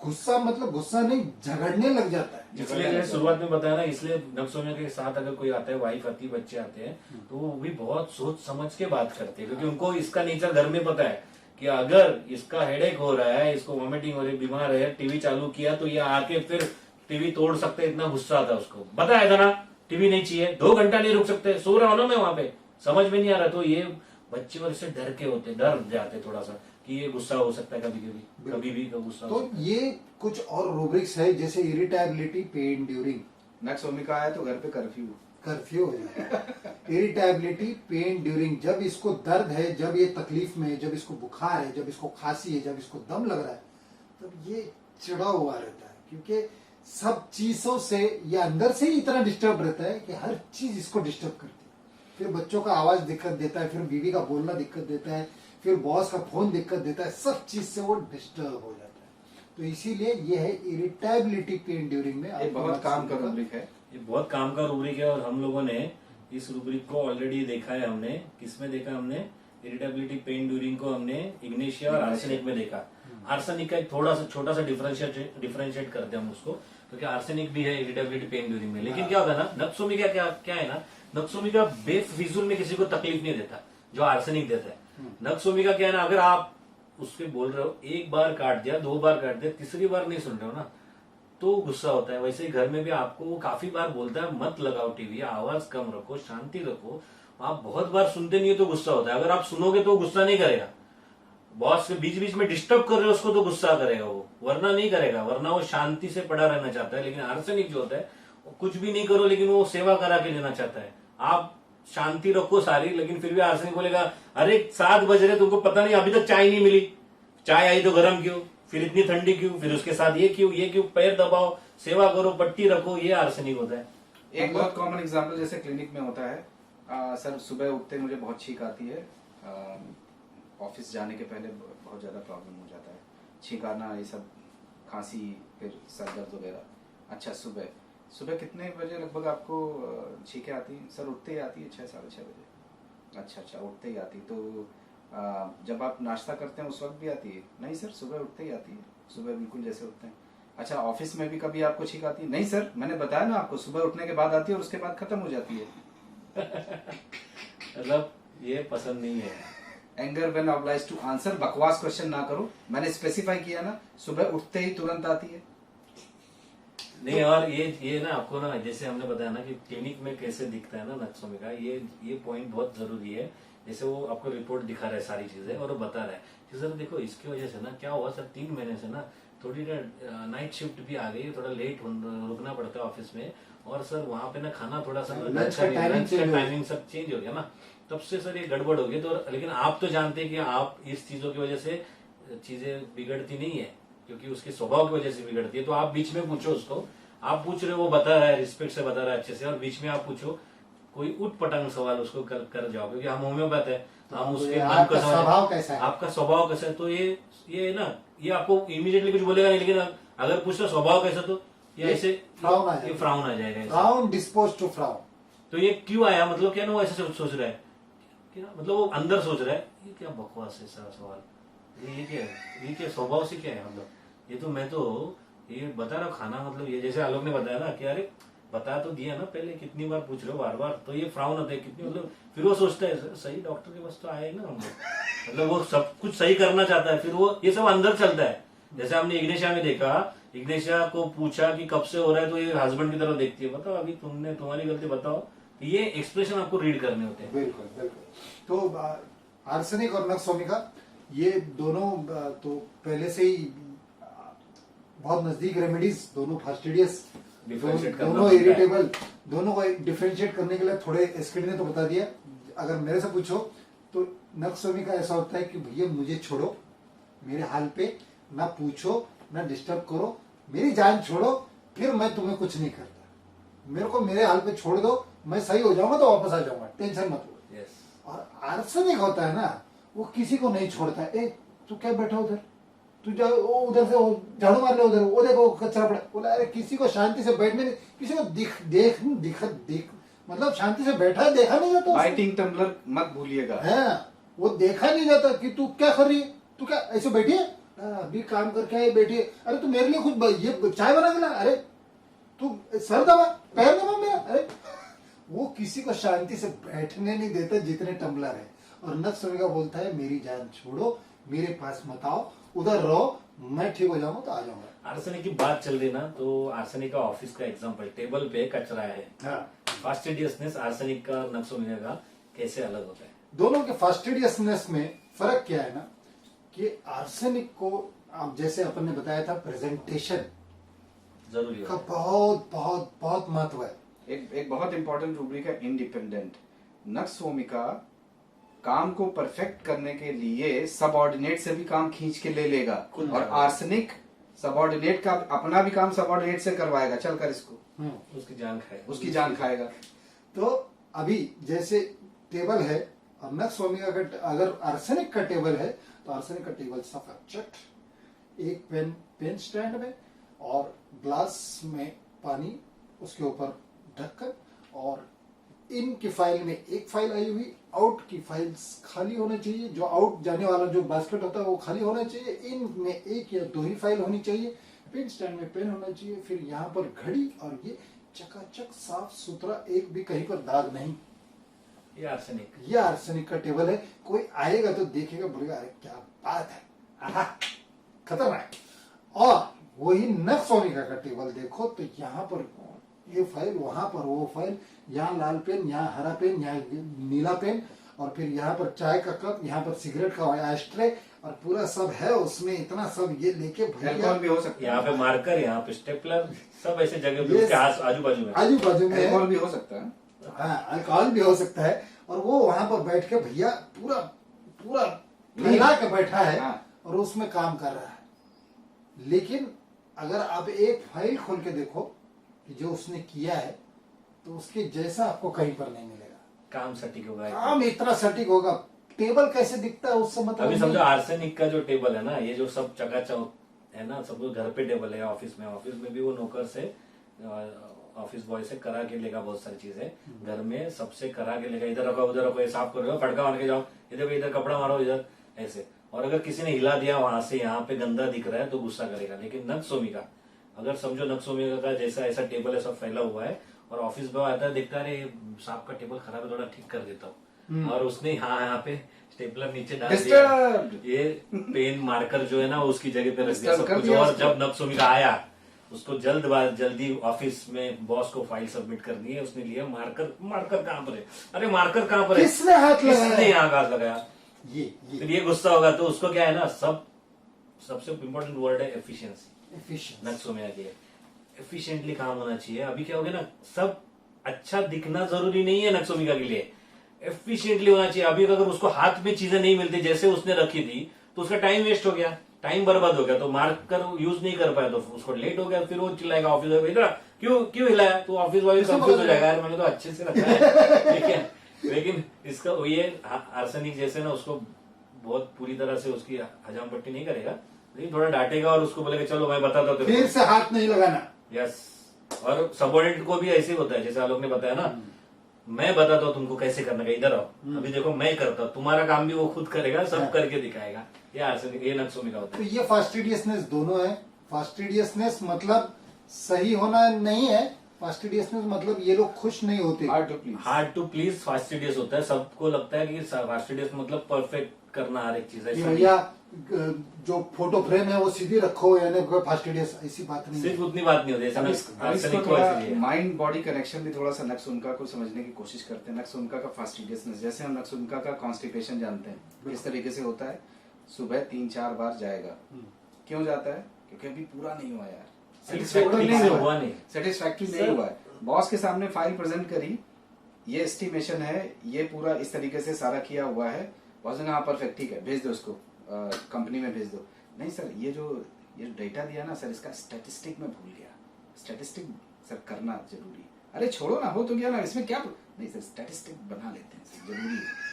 गुस्सा मतलब गुस्सा नहीं, झगड़ने लग जाता है। इसलिए मैंने शुरुआत में बताया ना, इसलिए नक्सोमिया के साथ अगर कोई आता है, वाइफ आती है, बच्चे आते हैं, तो वो भी बहुत सोच समझ के बात करते हैं, क्योंकि उनको इसका नेचर घर में पता है कि अगर इसका हेडेक हो रहा है, इसको वॉमिटिंग हो रही है, बीमार है, टीवी चालू किया तो ये आके फिर टीवी तोड़ सकते हैं, इतना गुस्सा आता है उसको। बताया था ना टीवी नहीं चाहिए, 2 घंटा नहीं रुक सकते, सो रहा हूं ना मैं वहां पे, समझ में नहीं आ रहा। तो ये बच्चे और इससे डर के होते, डर जाते थोड़ा सा कि ये गुस्सा हो सकता है कभी भी गुस्सा हो तो सकता है। ये कुछ और रूब्रिक्स है, जैसे इरिटेबिलिटी, पेन ड्यूरिंग, नक्सोमिका आया तो घर पे कर्फ्यू हो जाता है। इरिटेबिलिटी, पेन ड्यूरिंग, जब इसको दर्द है, जब ये तकलीफ में है, जब इसको बुखार है, जब इसको खांसी है, जब इसको दम लग रहा है, तब ये चिड़ा हुआ रहता है, क्योंकि सब चीजों से ये अंदर से ही इतना डिस्टर्ब रहता है कि हर चीज इसको डिस्टर्ब करती है। फिर बच्चों का आवाज दिक्कत देता है, फिर बीवी का बोलना दिक्कत देता है, फिर बॉस का फोन दिक्कत देता है, सब चीज से वो डिस्टर्ब हो जाता है। तो इसीलिए ये है इरिटेबिलिटी, पेन ड्यूरिंग में। ये बहुत काम का रूब्रिक है, ये बहुत काम का रूब्रिक है, और हम लोगों ने इस रूब्रिक को ऑलरेडी देखा है। हमने किसमें देखा, हमने इरिटेबिलिटी पेन ड्यूरिंग को हमने इग्नेशिया और आर्सेनिक में देखा। आर्सेनिक का एक थोड़ा सा छोटा सा डिफरेंशिएट करते हैं हम उसको, क्योंकि आर्सेनिक भी है इरिटेबिलिटी पेन ड्यूरिंग में। लेकिन क्या होता है ना, नक्सोमिका क्या है ना, नक्सोमिका बेफिजूल में किसी को तकलीफ नहीं देता जो आर्सेनिक देता है। नक्सोमिका क्या है ना, अगर आप उसके बोल रहे हो, 1 बार काट दिया, 2 बार काट दिया, तीसरी बार नहीं सुन रहे हो ना, तो गुस्सा होता है। वैसे ही घर में भी आपको वो काफी बार बोलता है मत लगाओ टीवी, आवाज कम रखो, शांति रखो। आप बहुत बार सुनते नहीं हो तो गुस्सा होता है। अगर आप सुनोगे तो गुस्सा नहीं करेगा। बॉस के बीच बीच में डिस्टर्ब कर रहे हो उसको तो गुस्सा करेगा वो, वरना नहीं करेगा, वरना वो शांति से पड़ा रहना चाहता है। लेकिन आर्सेनिक जो होता है, वो कुछ भी नहीं करो लेकिन वो सेवा करा के लेना चाहता है। आप शांति रखो सारी, लेकिन फिर भी आर्सेनिक बोलेगा अरे 7 बज रहे, तुमको पता नहीं अभी तक चाय नहीं मिली, चाय आई तो गर्म क्यों, फिर इतनी ठंडी क्यों, फिर उसके साथ ये क्यों, पैर दबाओ, सेवा करो, पट्टी रखो, ये आर्सेनिक होता है। एक बहुत कॉमन एग्जांपल जैसे क्लिनिक में होता है, सर सुबह उठते मुझे बहुत छींक आती है, ऑफिस जाने के पहले बहुत ज्यादा प्रॉब्लम हो जाता है, छींक आना, ये सब, खांसी, फिर सर दर्द वगैरह। अच्छा, सुबह कितने बजे लगभग आपको छींकें आती हैं? सर उठते ही आती है 6 साढ़े 6 बजे। अच्छा, उठते ही आती। तो जब आप नाश्ता करते हैं उस वक्त भी आती है? नहीं सर, सुबह उठते ही आती है, सुबह बिल्कुल जैसे उठते हैं। अच्छा, ऑफिस में भी कभी आपको छींक आती है? नहीं सर, मैंने बताया ना आपको, सुबह उठने के बाद आती है और उसके बाद खत्म हो जाती है। मतलब ये पसंद नहीं है। Anger when obliged to answer, बकवास क्वेश्चन ना करो, मैंने स्पेसिफाई किया ना, सुबह उठते ही तुरंत आती है। नहीं, और ये ना आपको ना, जैसे हमने बताया ना कि क्लिनिक में कैसे दिखता है ना नक्सोमी का, ये पॉइंट बहुत जरूरी है। जैसे वो आपको रिपोर्ट दिखा रहा है सारी चीजें, और वो बता रहा है कि सर देखो इसकी वजह से ना क्या हुआ सर, 3 महीने से ना थोड़ी नाइट शिफ्ट भी आ गई, थोड़ा लेट रुकना पड़ता है ऑफिस में, और सर वहां पे ना खाना थोड़ा सा लंच का टाइमिंग सब चेंज हो गया ना, तब से सर ये गड़बड़ हो गई। तो लेकिन आप तो जानते हैं कि आप इस चीजों की वजह से चीजें बिगड़ती नहीं है, क्योंकि उसके स्वभाव की वजह से बिगड़ती है। तो आप बीच में पूछो उसको, आप पूछ रहे हो वो बता रहा है, रिस्पेक्ट से बता रहा है अच्छे से, और बीच में आप पूछो कोई उठ पटांग सवाल उसको कर जाओ, क्योंकि हम होम्योपैथ है, हम उसके मन को स्वभाव कैसा है, आपका स्वभाव कैसा है। तो ये ना, ये आपको इमीडिएटली कुछ बोलेगा नहीं, लेकिन अगर पूछो स्वभाव कैसा, तो ये ऐसे फ्राउन आ जाएगा, फ्राउन डिस्पोज टू फ्राउन। तो ये क्यों आया, मतलब क्या ना, वो ऐसे सोच रहा है क्या, मतलब वो अंदर सोच रहा है ये क्या बकवास है सारा सवाल, ये क्या स्वभाव से क्या है, मतलब ये तो मैं तो ये बता रहा हूँ खाना, मतलब ये जैसे आलोक ने बताया ना कि अरे बता तो दिया ना पहले, कितनी बार पूछ रहे हो बार बार, तो ये फ्राउन होता है कितनी, मतलब फिर वो सोचता है सही डॉक्टर के पास तो आए ना हम लोग, मतलब वो सब कुछ सही करना चाहता है, फिर वो ये सब अंदर चलता है। जैसे हमने इग्नेशिया में देखा, इग्नेशिया को पूछा कि कब से हो रहा है, तो ये हस्बैंड की तरफ देखती है, बताओ अभी तुम्हारी गलती बताओ, ये एक्सप्रेशन आपको रीड करने होते हैं। बिल्कुल बिल्कुल। तो आर्सेनिक और नक्सोमिका ये दोनों तो पहले से ही बहुत नजदीक रेमेडीज, दोनों फास्टिडियस, दोनों इरिटेबल, दोनों को डिफरेंशिएट करने के लिए थोड़े एसकेडी ने तो बता दिया। अगर मेरे से पूछो तो नक्सोमिका ऐसा होता है कि भैया मुझे छोड़ो, मेरे हाल पे ना पूछो ना डिस्टर्ब करो, मेरी जान छोड़ो, फिर मैं तुम्हें कुछ नहीं करता, मेरे को मेरे हाल पे छोड़ दो, मैं सही हो जाऊंगा तो वापस आ जाऊंगा, टेंशन मत लो। और आर्सेनिक होता है ना, वो किसी को नहीं छोड़ता है। ए तू क्या बैठा उधर, तू जा उधर से झाड़ू मार ले, उधर वो देखो कचरा पड़ा, बोला अरे किसी को शांति से बैठने नहीं, किसी को देख मतलब शांति से बैठा है देखा नहीं जाता, बाइटिंग टम्बलर मत भूलिएगा, है वो देखा नहीं जाता कि तू क्या कर रही है, तू क्या ऐसे बैठी है, अभी काम करके आए बैठी है, अरे तू मेरे लिए कुछ ये चाय बना के ला, अरे तू सर दबा पैर दबा मेरा, अरे वो किसी को शांति से बैठने नहीं देता जितने टम्बलर है। और नक्सोमिका बोलता है मेरी जान छोड़ो, मेरे पास मत आओ, उधर रहो, मैं ठीक हो जाऊंगा तो आ जाऊंगा। आर्सेनिक की बात चल रही ना, तो आर्सेनिक का ऑफिस का एग्जांपल, टेबल पे कचरा है, फास्टिडियसनेस आर्सेनिक का नक्सोमिका का कैसे अलग होता है? दोनों के फास्टिडियसनेस में फर्क क्या है ना कि आर्सेनिक को आप जैसे अपन ने बताया था प्रेजेंटेशन जरूरी का बहुत बहुत बहुत महत्व है। एक बहुत इंपॉर्टेंट रूब्रिक है इंडिपेंडेंट। नक्सोमिका काम को परफेक्ट करने के लिए सबऑर्डिनेट से भी काम खींच के ले लेगा, और आर्सेनिक सबऑर्डिनेट का अपना भी काम सबऑर्डिनेट से करवाएगा, चलकर इसको उसकी जान खाएगा। तो अभी जैसे टेबल है और नक्सोमिका का, अगर आर्सेनिक का टेबल है तो आर्सेनिक का टेबल सफा चट, एक पेन स्टैंड में और ग्लास में पानी, उसके ऊपर ढक्कन, और इन की फाइल में एक फाइल आई हुई, आउट की फाइल्स खाली होना चाहिए, जो आउट जाने वाला जो बास्केट होता है वो खाली होना चाहिए, इन में एक या दो ही फाइल होनी चाहिए, पेन स्टैंड में पेन होना चाहिए, फिर यहाँ पर घड़ी, और ये चकाचक साफ सुथरा, एक भी कहीं पर दाग नहीं। ये आर्सेनिक का टेबल है। कोई आएगा तो देखेगा, बोलेगा अरे क्या बात है, आहा खतरनाक। और वही नक्सोमिका का टेबल देखो तो यहाँ पर ये फाइल, वहां पर वो फाइल, यहाँ लाल पेन, यहाँ हरा पेन, यहाँ नीला पेन, और फिर यहाँ पर चाय का कप, यहाँ पर सिगरेट का एस्ट्रे, और पूरा सब है उसमें, इतना सब ये लेके अल्कोहल भी हो सकता है, यहाँ पे मार्कर, यहाँ पे स्टेपलर, सब ऐसे जगह पे उसके आजू बाजू में अल्कोहल भी हो सकता है। हाँ अल्कोहल भी हो सकता है। और वो वहां पर बैठ के भैया पूरा पूरा फैला के बैठा है और उसमें काम कर रहा है। लेकिन अगर आप एक फाइल खोल के देखो कि जो उसने किया है, तो उसके जैसा आपको कहीं पर नहीं मिलेगा। काम सटीक होगा, काम इतना सटीक होगा। टेबल कैसे दिखता है उससे मतलब, अभी समझो आर्सेनिक का जो टेबल है ना, ये जो सब चकाचक है ना, सब घर पे टेबल है, ऑफिस में भी वो नौकर से, ऑफिस बॉय से करा के लेगा बहुत सारी चीजें, घर में सबसे करा के लेगा, इधर रखो उधर रखो, ये साफ करो, फटका मार के जाओ, इधर कपड़ा मारो इधर, ऐसे। और अगर किसी ने हिला दिया वहां से यहाँ पे गंदा दिख रहा है तो गुस्सा करेगा। लेकिन नक्सोमिका, अगर समझो नक्सोमिका का जैसा ऐसा टेबल है, सब फैला हुआ है, और ऑफिस बॉय आता है, देखता है साहब का टेबल खराब है, थोड़ा ठीक कर देता हूँ, और उसने यहाँ पे स्टेपलर नीचे डाल दिया, ये पेन मार्कर जो है ना उसकी जगह पे रख दिया सब कुछ। और जब नक्सोमिका आया उसको जल्दी ऑफिस में बॉस को फाइल सबमिट करनी है, उसने लिया मार्कर। मार्कर कहाँ पर है? अरे मार्कर कहाँ पर है? किसने हाथ लगाया? किसने यहाँ हाथ लगाया? ये फिर ये गुस्सा होगा तो उसको क्या है ना, सबसे इम्पोर्टेंट वर्ड है एफिशिएंसी। एफिशिएंसी नक्सोमिया की एफिशिएंटली काम होना चाहिए। अभी क्या हो गया ना, सब अच्छा दिखना जरूरी नहीं है नक्सोमिका के लिए, एफिशिएंटली होना चाहिए। अभी अगर उसको हाथ में चीजें नहीं मिलती जैसे उसने रखी थी तो उसका टाइम वेस्ट हो गया, टाइम बर्बाद हो गया, तो मार्कर यूज नहीं कर पाया तो उसको लेट हो गया, फिर वो चिल्लाएगा ऑफिस वाले, इधर क्यों क्यों हिलाया? तो ऑफिस वाले कंफ्यूज हो जाएगा, यार मैंने तो अच्छे से रखा है ठीक है। लेकिन इसका ये आर्सेनिक जैसे ना, उसको बहुत पूरी तरह से उसकी हजाम पट्टी नहीं करेगा, लेकिन थोड़ा डांटेगा और उसको बोलेगा चलो मैं बताता हूँ फिर से हाथ नहीं लगाना। यस। और सबॉर्डिनेट को भी ऐसे ही होता है, जैसे आलोक ने बताया ना, मैं बताता हूँ तुमको कैसे करना है, इधर आओ अभी देखो मैं करता हूँ, तुम्हारा काम भी वो खुद करेगा, सब करके दिखाएगा। ये आर्सेनिक, ये नक्सोमिका होता तो है। ये फास्टिडियसनेस दोनों है। फास्टिडियसनेस मतलब सही होना नहीं है, फास्टिडियसनेस मतलब ये लोग खुश नहीं होते। हार्ड टू प्लीज फास्टिडियस होता है। सबको लगता है कि फास्टिडियस मतलब परफेक्ट करना हर एक चीज कि है। भैया जो फोटो फ्रेम है वो सीधी रखो, यानी फास्टिडियस, ऐसी बात नहीं सिर्फ है। उतनी बात नहीं होती, अभी जैसे इसको आर्सेनिक को थोड़ा ऐसे ही है। माइंड बॉडी कनेक्शन भी थोड़ा सा नक्सुनका को समझने की कोशिश करते हैं। नक्सुनका का फास्टिडियसनेस, जैसे हम नक्सुनका का कॉन्स्टिपेशन जानते हैं किस तरीके से होता है, सुबह 3-4 बार जाएगा। क्यों जाता है? क्योंकि अभी पूरा नहीं हुआ यार, सेटिस्फैक्टरी नहीं हुआ, सेटिस्फैक्टरी नहीं हुआ है। बॉस के सामने फाइल प्रेजेंट करी, ये एस्टिमेशन है, ये पूरा इस तरीके से सारा किया हुआ है। बॉस ने कहा परफेक्ट, ठीक है भेज दो उसको, कंपनी में भेज दो। नहीं सर, ये डेटा दिया ना सर, इसका स्टैटिस्टिक में भूल गया, स्टैटिस्टिक सर करना जरूरी। अरे छोड़ो ना, हो तो गया ना, इसमें क्या? नहीं सर स्टैटिस्टिक बना लेते हैं सर, जरूरी है।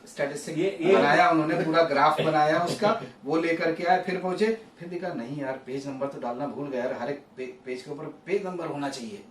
स्टैटिस्टिक ये बनाया उन्होंने, पूरा ग्राफ बनाया उसका, वो लेकर के आए, फिर पहुंचे, फिर देखा नहीं यार पेज नंबर तो डालना भूल गया यार, हर एक पेज के ऊपर पेज नंबर होना चाहिए।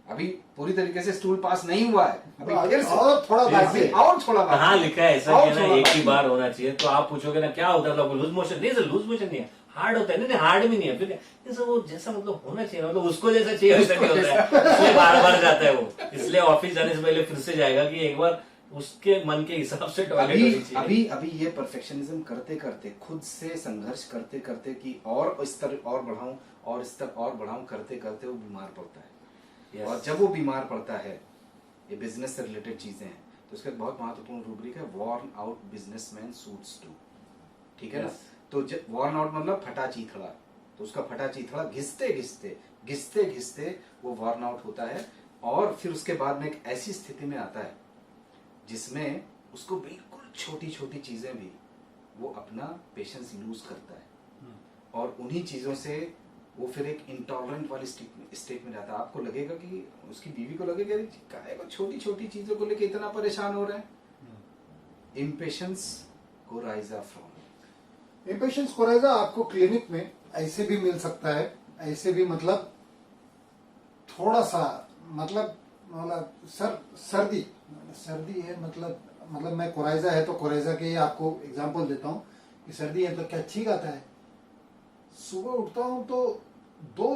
अभी पूरी तरीके से स्टूल पास नहीं हुआ है, अभी फिर से और थोड़ा बाकी है। और थोड़ा बाकी कहाँ है। लिखा है ऐसा और कि ना थोड़ा एक ही बाकी बार होना चाहिए? तो आप पूछोगे ना क्या होता है, लूज मोशन? नहीं सर लूज मोशन नहीं है, हार्ड होता है। नहीं हार्ड भी नहीं है, फिर ये सब वो जैसा मतलब होना चाहिए, मतलब उसको जैसा चाहिए वैसा नहीं होता है, इसलिए बार बार जाता है वो। इसलिए ऑफिस जाने से पहले फिर से जाएगा कि एक बार उसके मन के हिसाब से टॉयलेट होनी चाहिए। अभी ये परफेक्शनिज्म करते करते, खुद से संघर्ष करते करते कि और स्तर और बढ़ाऊं और स्तर और बढ़ाऊं करते करते वो बीमार पड़ता है। Yes. और जब वो बीमार पड़ता है, ये बिजनेस से रिलेटेड चीजें हैं, तो उसका एक बहुत महत्वपूर्ण रूब्रिक है, worn out businessman suits too. ठीक है ना? तो जब वॉर्न आउट मतलब फटा चीथड़ा, तो उसका फटा चीथड़ा घिसते घिसते घिसते घिसते वो वॉर्न आउट होता है, और फिर उसके बाद में एक ऐसी स्थिति में आता है जिसमें उसको बिल्कुल छोटी छोटी चीजें भी वो अपना पेशेंस लूज करता है, और उन्हीं चीजों से वो फिर एक इंटॉलरेंट वाली स्टेट में जाता है। आपको लगेगा कि उसकी बीवी को लगेगा काहे को छोटी छोटी चीजों को लेकर इतना परेशान हो रहे हैं। Impatience coryza from, impatience coryza आपको क्लिनिक में ऐसे भी मिल सकता है, ऐसे भी मतलब थोड़ा सा मतलब सर्दी है, मतलब मैं कोराइजा है तो कोराइजा के आपको एग्जांपल देता हूँ कि सर्दी है तो क्या छींक आता है, सुबह उठता हूँ तो दो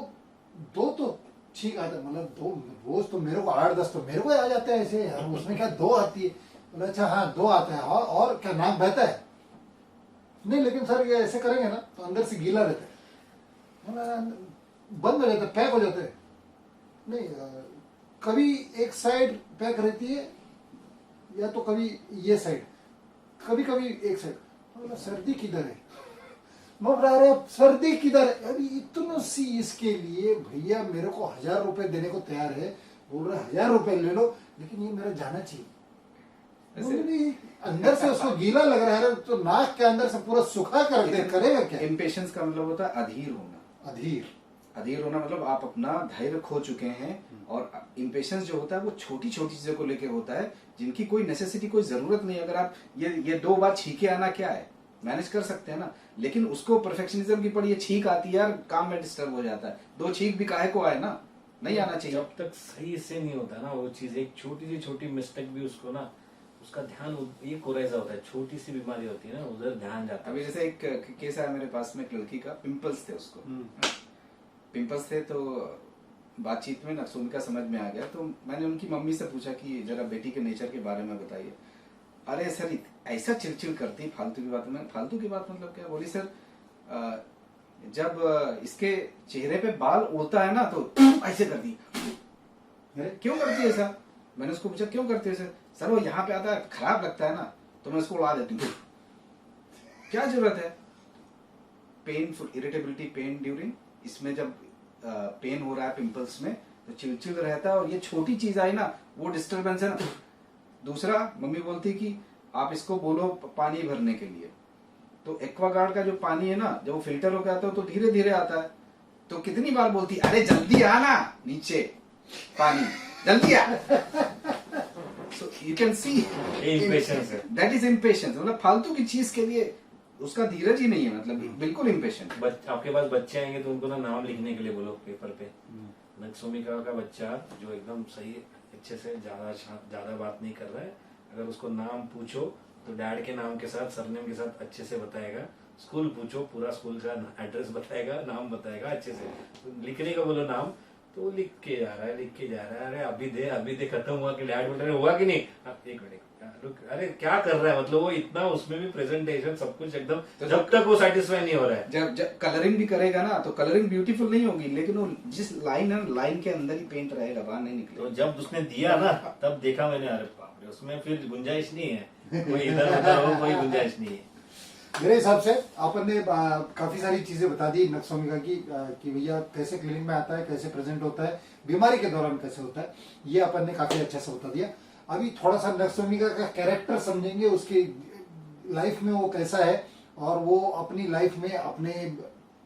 तो छींक आता है, मतलब दो रोज तो मेरे को 8-10 तो मेरे को आ जाते हैं ऐसे यार, उसमें क्या 2 आती है? बोले अच्छा हाँ 2 आता है, और क्या नाक बहता है? नहीं लेकिन सर ये ऐसे करेंगे ना तो अंदर से गीला रहता है, बंद हो जाता है, पैक हो जाता है। नहीं कभी एक साइड पैक रहती है या तो कभी ये साइड, कभी कभी एक साइड। सर्दी किधर है? मैं बता रहा सर्दी किधर है? अभी इतनी सी इसके लिए भैया मेरे को 1000 रुपए देने को तैयार है, बोल रहे 1000 रुपए ले लो, लेकिन ये मेरा जाना चाहिए। अंदर से उसको गीला लग रहा है तो नाक के अंदर से पूरा सूखा कर दे, करेगा क्या? इम्पेशंस का मतलब होता है अधीर होना। अधीर होना मतलब आप अपना धैर्य खो चुके हैं, और इम्पेशंस जो होता है वो छोटी छोटी चीजों को लेके होता है जिनकी कोई नेसेसिटी, कोई जरूरत नहीं। अगर आप ये 2 बार छींके आना क्या है, मैनेज कर सकते हैं ना, लेकिन उसको परफेक्शनिज्म की पड़ी, ये छींक आती है यार काम में डिस्टर्ब हो जाता है, 2 छींक भी काहे को आए ना, नहीं आना चाहिए। जब तक सही से नहीं होता ना वो चीज, एक छोटी सी छोटी मिस्टेक भी उसको ना, उसका ध्यान, ये कोराइजा होता है, छोटी सी बीमारी होती है ना, उधर ध्यान जाता है। अभी जैसे एक केस आया मेरे पास में, एक लड़की का पिंपल्स थे, उसको पिंपल्स थे, तो बातचीत में नक्सोमिका समझ में आ गया। तो मैंने उनकी मम्मी से पूछा कि जरा बेटी के नेचर के बारे में बताइए। अरे सर ऐसा चिड़चिड़ करती, फालतू की बात। मैं फालतू की बात मतलब क्या? बोली सर जब इसके चेहरे पे बाल उड़ता है ना तो ऐसे कर दी। अरे क्यों करती है ऐसा? मैंने उसको पूछा क्यों करती है ऐसे? सर वो यहाँ पे आता है खराब लगता है ना तो मैं उसको उड़ा देती हूँ। क्या जरूरत है? पेनफुल इरिटेबिलिटी पेन ड्यूरिंग, इसमें जब पेन हो रहा है पिंपल्स में तो चिलचिल रहता है और ये छोटी चीज आई ना वो डिस्टरबेंस है ना। दूसरा मम्मी बोलती कि आप इसको बोलो पानी भरने के लिए, तो एक्वागार्ड का जो पानी है ना जब वो फिल्टर होकर आता है तो धीरे धीरे आता है, तो कितनी बार बोलती अरे जल्दी आ ना नीचे पानी जल्दी आ। So you can see Impatience है। दैट इज इम्पेशंस, मतलब फालतू की चीज के लिए उसका धीरज ही नहीं है, मतलब बिल्कुल इम्पेशेंट। आपके पास बच्चे आएंगे तो उनको ना नाम लिखने के लिए बोलो पेपर पे। नक्सोमिका का बच्चा जो एकदम सही अच्छे से ज्यादा बात नहीं कर रहा है, अगर उसको नाम पूछो तो डैड के नाम के साथ सरनेम के साथ अच्छे से बताएगा। स्कूल पूछो पूरा स्कूल का एड्रेस बताएगा, नाम बताएगा अच्छे से। तो लिखने का बोलो नाम तो वो लिख के जा रहा है। अरे अभी दे खत्म हुआ कि डैड बोल रहे हुआ कि नहीं, एक मिनट रुक, अरे क्या कर रहा है, मतलब वो इतना उसमें भी प्रेजेंटेशन सब कुछ एकदम, तो जब तक वो सेटिस्फाई नहीं हो रहा है। जब कलरिंग भी करेगा ना तो कलरिंग ब्यूटीफुल नहीं होगी, लेकिन वो जिस लाइन है लाइन के अंदर ही पेंट रहेगा, बाहर नहीं तो निकलेगा। जब उसने दिया ना तब देखा मैंने, अरे बाप रे, उसमें फिर गुंजाइश नहीं है, कोई इधर उधर हो कोई गुंजाइश नहीं है। मेरे हिसाब से अपन ने काफी सारी चीजें बता दी नक्सोमिका की कि भैया कैसे क्लिनिक में आता है, कैसे प्रेजेंट होता है, बीमारी के दौरान कैसे होता है, ये अपन ने काफी अच्छा से बता दिया। अभी थोड़ा सा नक्सोमिका का कैरेक्टर समझेंगे, उसकी लाइफ में वो कैसा है और वो अपनी लाइफ में अपने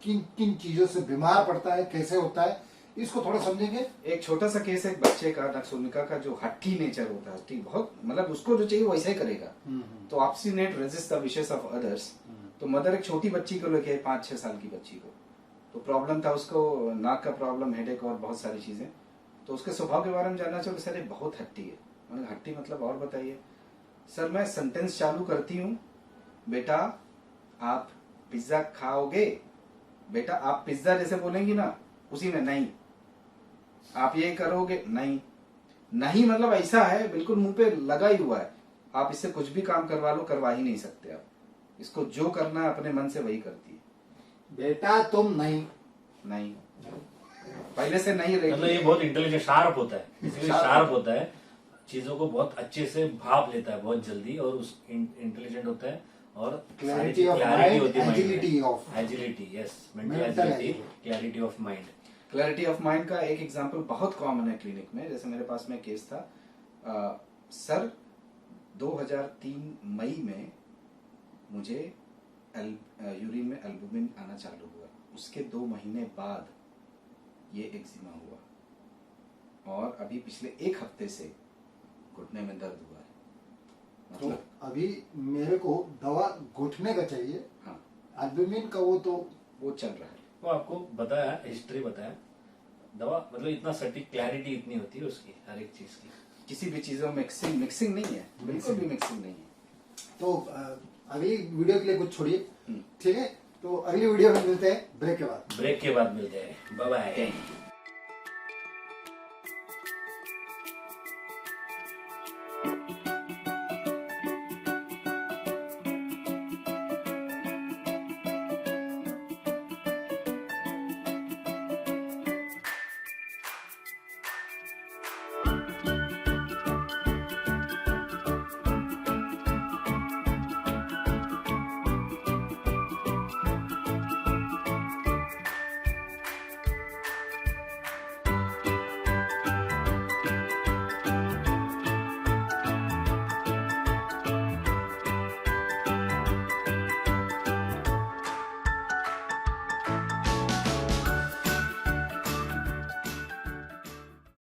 किन किन चीजों से बीमार पड़ता है, कैसे होता है, इसको थोड़ा समझेंगे। एक छोटा सा केस है एक बच्चे का नक्सोमिका का जो हट्टी नेचर होता है, हट्टी बहुत, मतलब उसको जो चाहिए वैसा ही करेगा। तो obstinate resist the wishes of others. तो मदर एक छोटी बच्ची को लेके 5-6 साल की बच्ची को, तो प्रॉब्लम था उसको नाक का प्रॉब्लम, हेडेक और बहुत सारी चीजें। तो उसके स्वभाव के बारे में जानना चाहिए, सर ये बहुत हट्टी है। मैंने हट्टी मतलब और बताइए। सर मैं सेंटेंस चालू करती हूँ, बेटा आप पिज्जा खाओगे, बेटा आप पिज्जा जैसे बोलेंगी ना उसी में नहीं, आप ये करोगे नहीं, नहीं मतलब ऐसा है बिल्कुल मुंह पे लगा ही हुआ है, आप इससे कुछ भी काम करवा लो करवा ही नहीं सकते आप, इसको जो करना है अपने मन से वही करती है। बेटा तुम नहीं पहले से नहीं रही। मतलब ये बहुत इंटेलिजेंट शार्प होता है, इसलिए शार्प होता है, चीजों को बहुत अच्छे से भाप लेता है बहुत जल्दी, और उस इंटेलिजेंट होता है और clarity of mind, agility of agility, yes, mental Mental agility, agility. Clarity of mind. Clarity of mind का एक एग्जांपल बहुत कॉमन है क्लिनिक में। जैसे मेरे पास में केस था, सर 2003 मई में मुझे यूरिन में एल्बुमिन आना चालू हुआ, उसके 2 महीने बाद ये एक्जिमा हुआ, और अभी पिछले 1 हफ्ते से घुटने में दर्द हुआ है। तो मतलब अभी मेरे को दवा घुटने का चाहिए, हाँ एल्बुमिन का वो तो वो चल रहा है। वो आपको बताया, हिस्ट्री बताया, दवा मतलब इतना सटीक क्लैरिटी इतनी होती है उसकी हर एक चीज की, किसी भी चीजों में मिक्सिंग नहीं है, बिल्कुल भी मिक्सिंग नहीं है। तो अगली वीडियो के लिए कुछ छोड़िए, ठीक है। तो अगली वीडियो में मिलते हैं ब्रेक के बाद। ब्रेक के बाद मिलते हैं, बाय बाय।